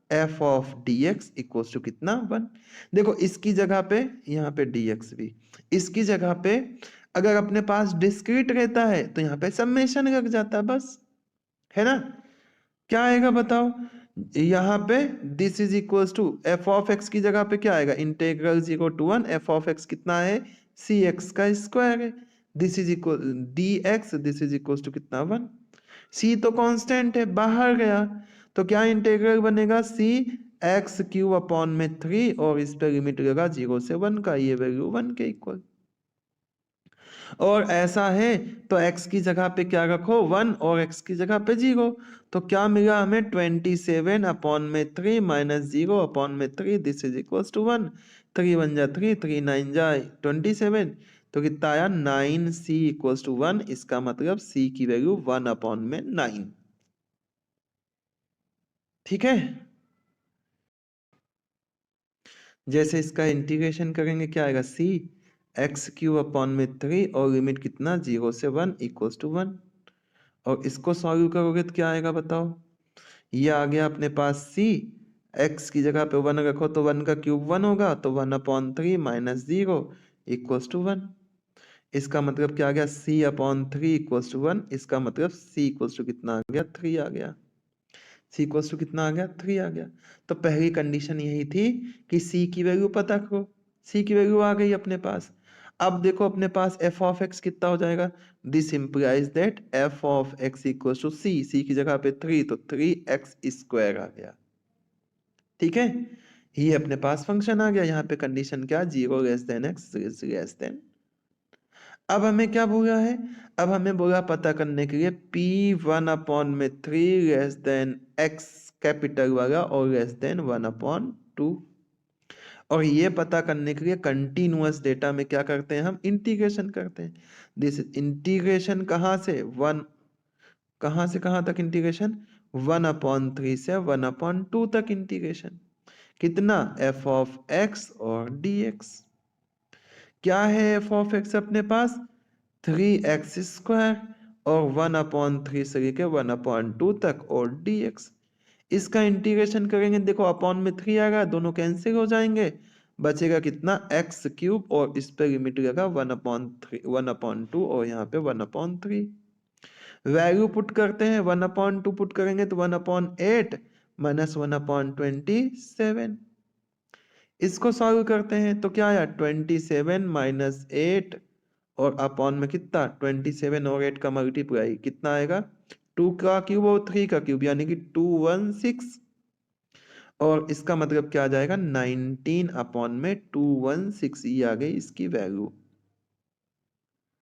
f of dx equals to कितना 1। देखो इसकी जगह पे यहाँ पे dx भी, इसकी जगह पे अगर अपने पास डिस्क्रीट रहता है तो यहाँ पे समेशन लग जाता है बस, है ना। क्या आएगा बताओ, यहाँ पे this is equals to f of x की जगह पे क्या आएगा integral 0 to 1 f of x कितना है सी एक्स का स्क्वायर है, this is equal d x, this is equals to कितना 1। सी तो कांस्टेंट है बाहर गया, तो क्या इंटेग्रल बनेगा सी एक्स क्यू अपॉन में 3 और इस पे लिमिट लगा 0 से 1 का, ये वैल्यू 1 के इक्वल। और ऐसा है तो x की जगह पे क्या रखो 1 और x की जगह पे 0, तो क्या मिला हमें 27/3 minus 0/3, this is equals to 1। 3 1 जा 3, 3 9 जा 27, तो कितना आया 9c इक्वल्स टू 1। इसका मतलब c की वैल्यू 1/9। ठीक है, जैसे इसका इंटीग्रेशन करेंगे क्या आएगा c x³ और लिमिट कितना 0 से 1 इक्वल्स टू 1। और इसको सॉल्व करोगे तो क्या आएगा बताओ, ये आ गया अपने पास c, x की जगह पे 1 रखो तो 1 का क्यूब 1 होगा, तो 1/3 माइनस 0 इक्वल्स टू 1। इसका मतलब क्या आ गया c/3 इक्वल्स टू 1। इसका मतलब c इक्वल्स टू कितना आ गया 3 आ गया, c इक्वल्स टू कितना आ गया 3 आ गया। तो पहली कंडीशन यही थी कि c की वैल्यू पता करो, c की वैल्यू आ गई अपने पास। अब देखो अपने पास f ऑफ x कितना हो जाएगा, this implies that f of x equals to c, c की जगह पे 3 तो 3x स्क्वायर आ गया। ठीक है, ये अपने पास फंक्शन आ गया। यहाँ पे कंडीशन क्या 0 less than x less then. अब हमें क्या बोला है, अब हमें बोला पता करने के लिए p1/3 less than x capital वाला और लेस देन 1/2। और ये पता करने के लिए कंटिन्यूअस डेटा में क्या करते हैं हम इंटीग्रेशन करते हैं। दिस इंटीग्रेशन कहाँ से 1, कहाँ से कहाँ तक इंटीग्रेशन 1/3 से 1/2 तक इंटीग्रेशन। कितना f ऑफ x और dx। क्या है f ऑफ x अपने पास 3x² और 1/3 से लेके 1/2 तक और dx। इसका इंटीग्रेशन करेंगे, देखो अपॉन में 3 आएगा, दोनों कैंसिल हो जाएंगे, बचेगा कितना x³ और इस पे लिमिट लगा 1/3 1/2 और यहाँ पे 1/3। वैल्यू पुट करते हैं 1/2 पुट करेंगे तो 1/8 -1/27। इसको सॉल्व करते हैं तो क्या आया 27 - 8 और अपॉन में कितना 27 और 8 का मल्टीप्लाई कितना आएगा 2 का क्यूब और 3 का क्यूब यानी कि 216 और इसका मतलब क्या आ जाएगा 19 अपॉन में 216 ये आ गई इसकी वैल्यू।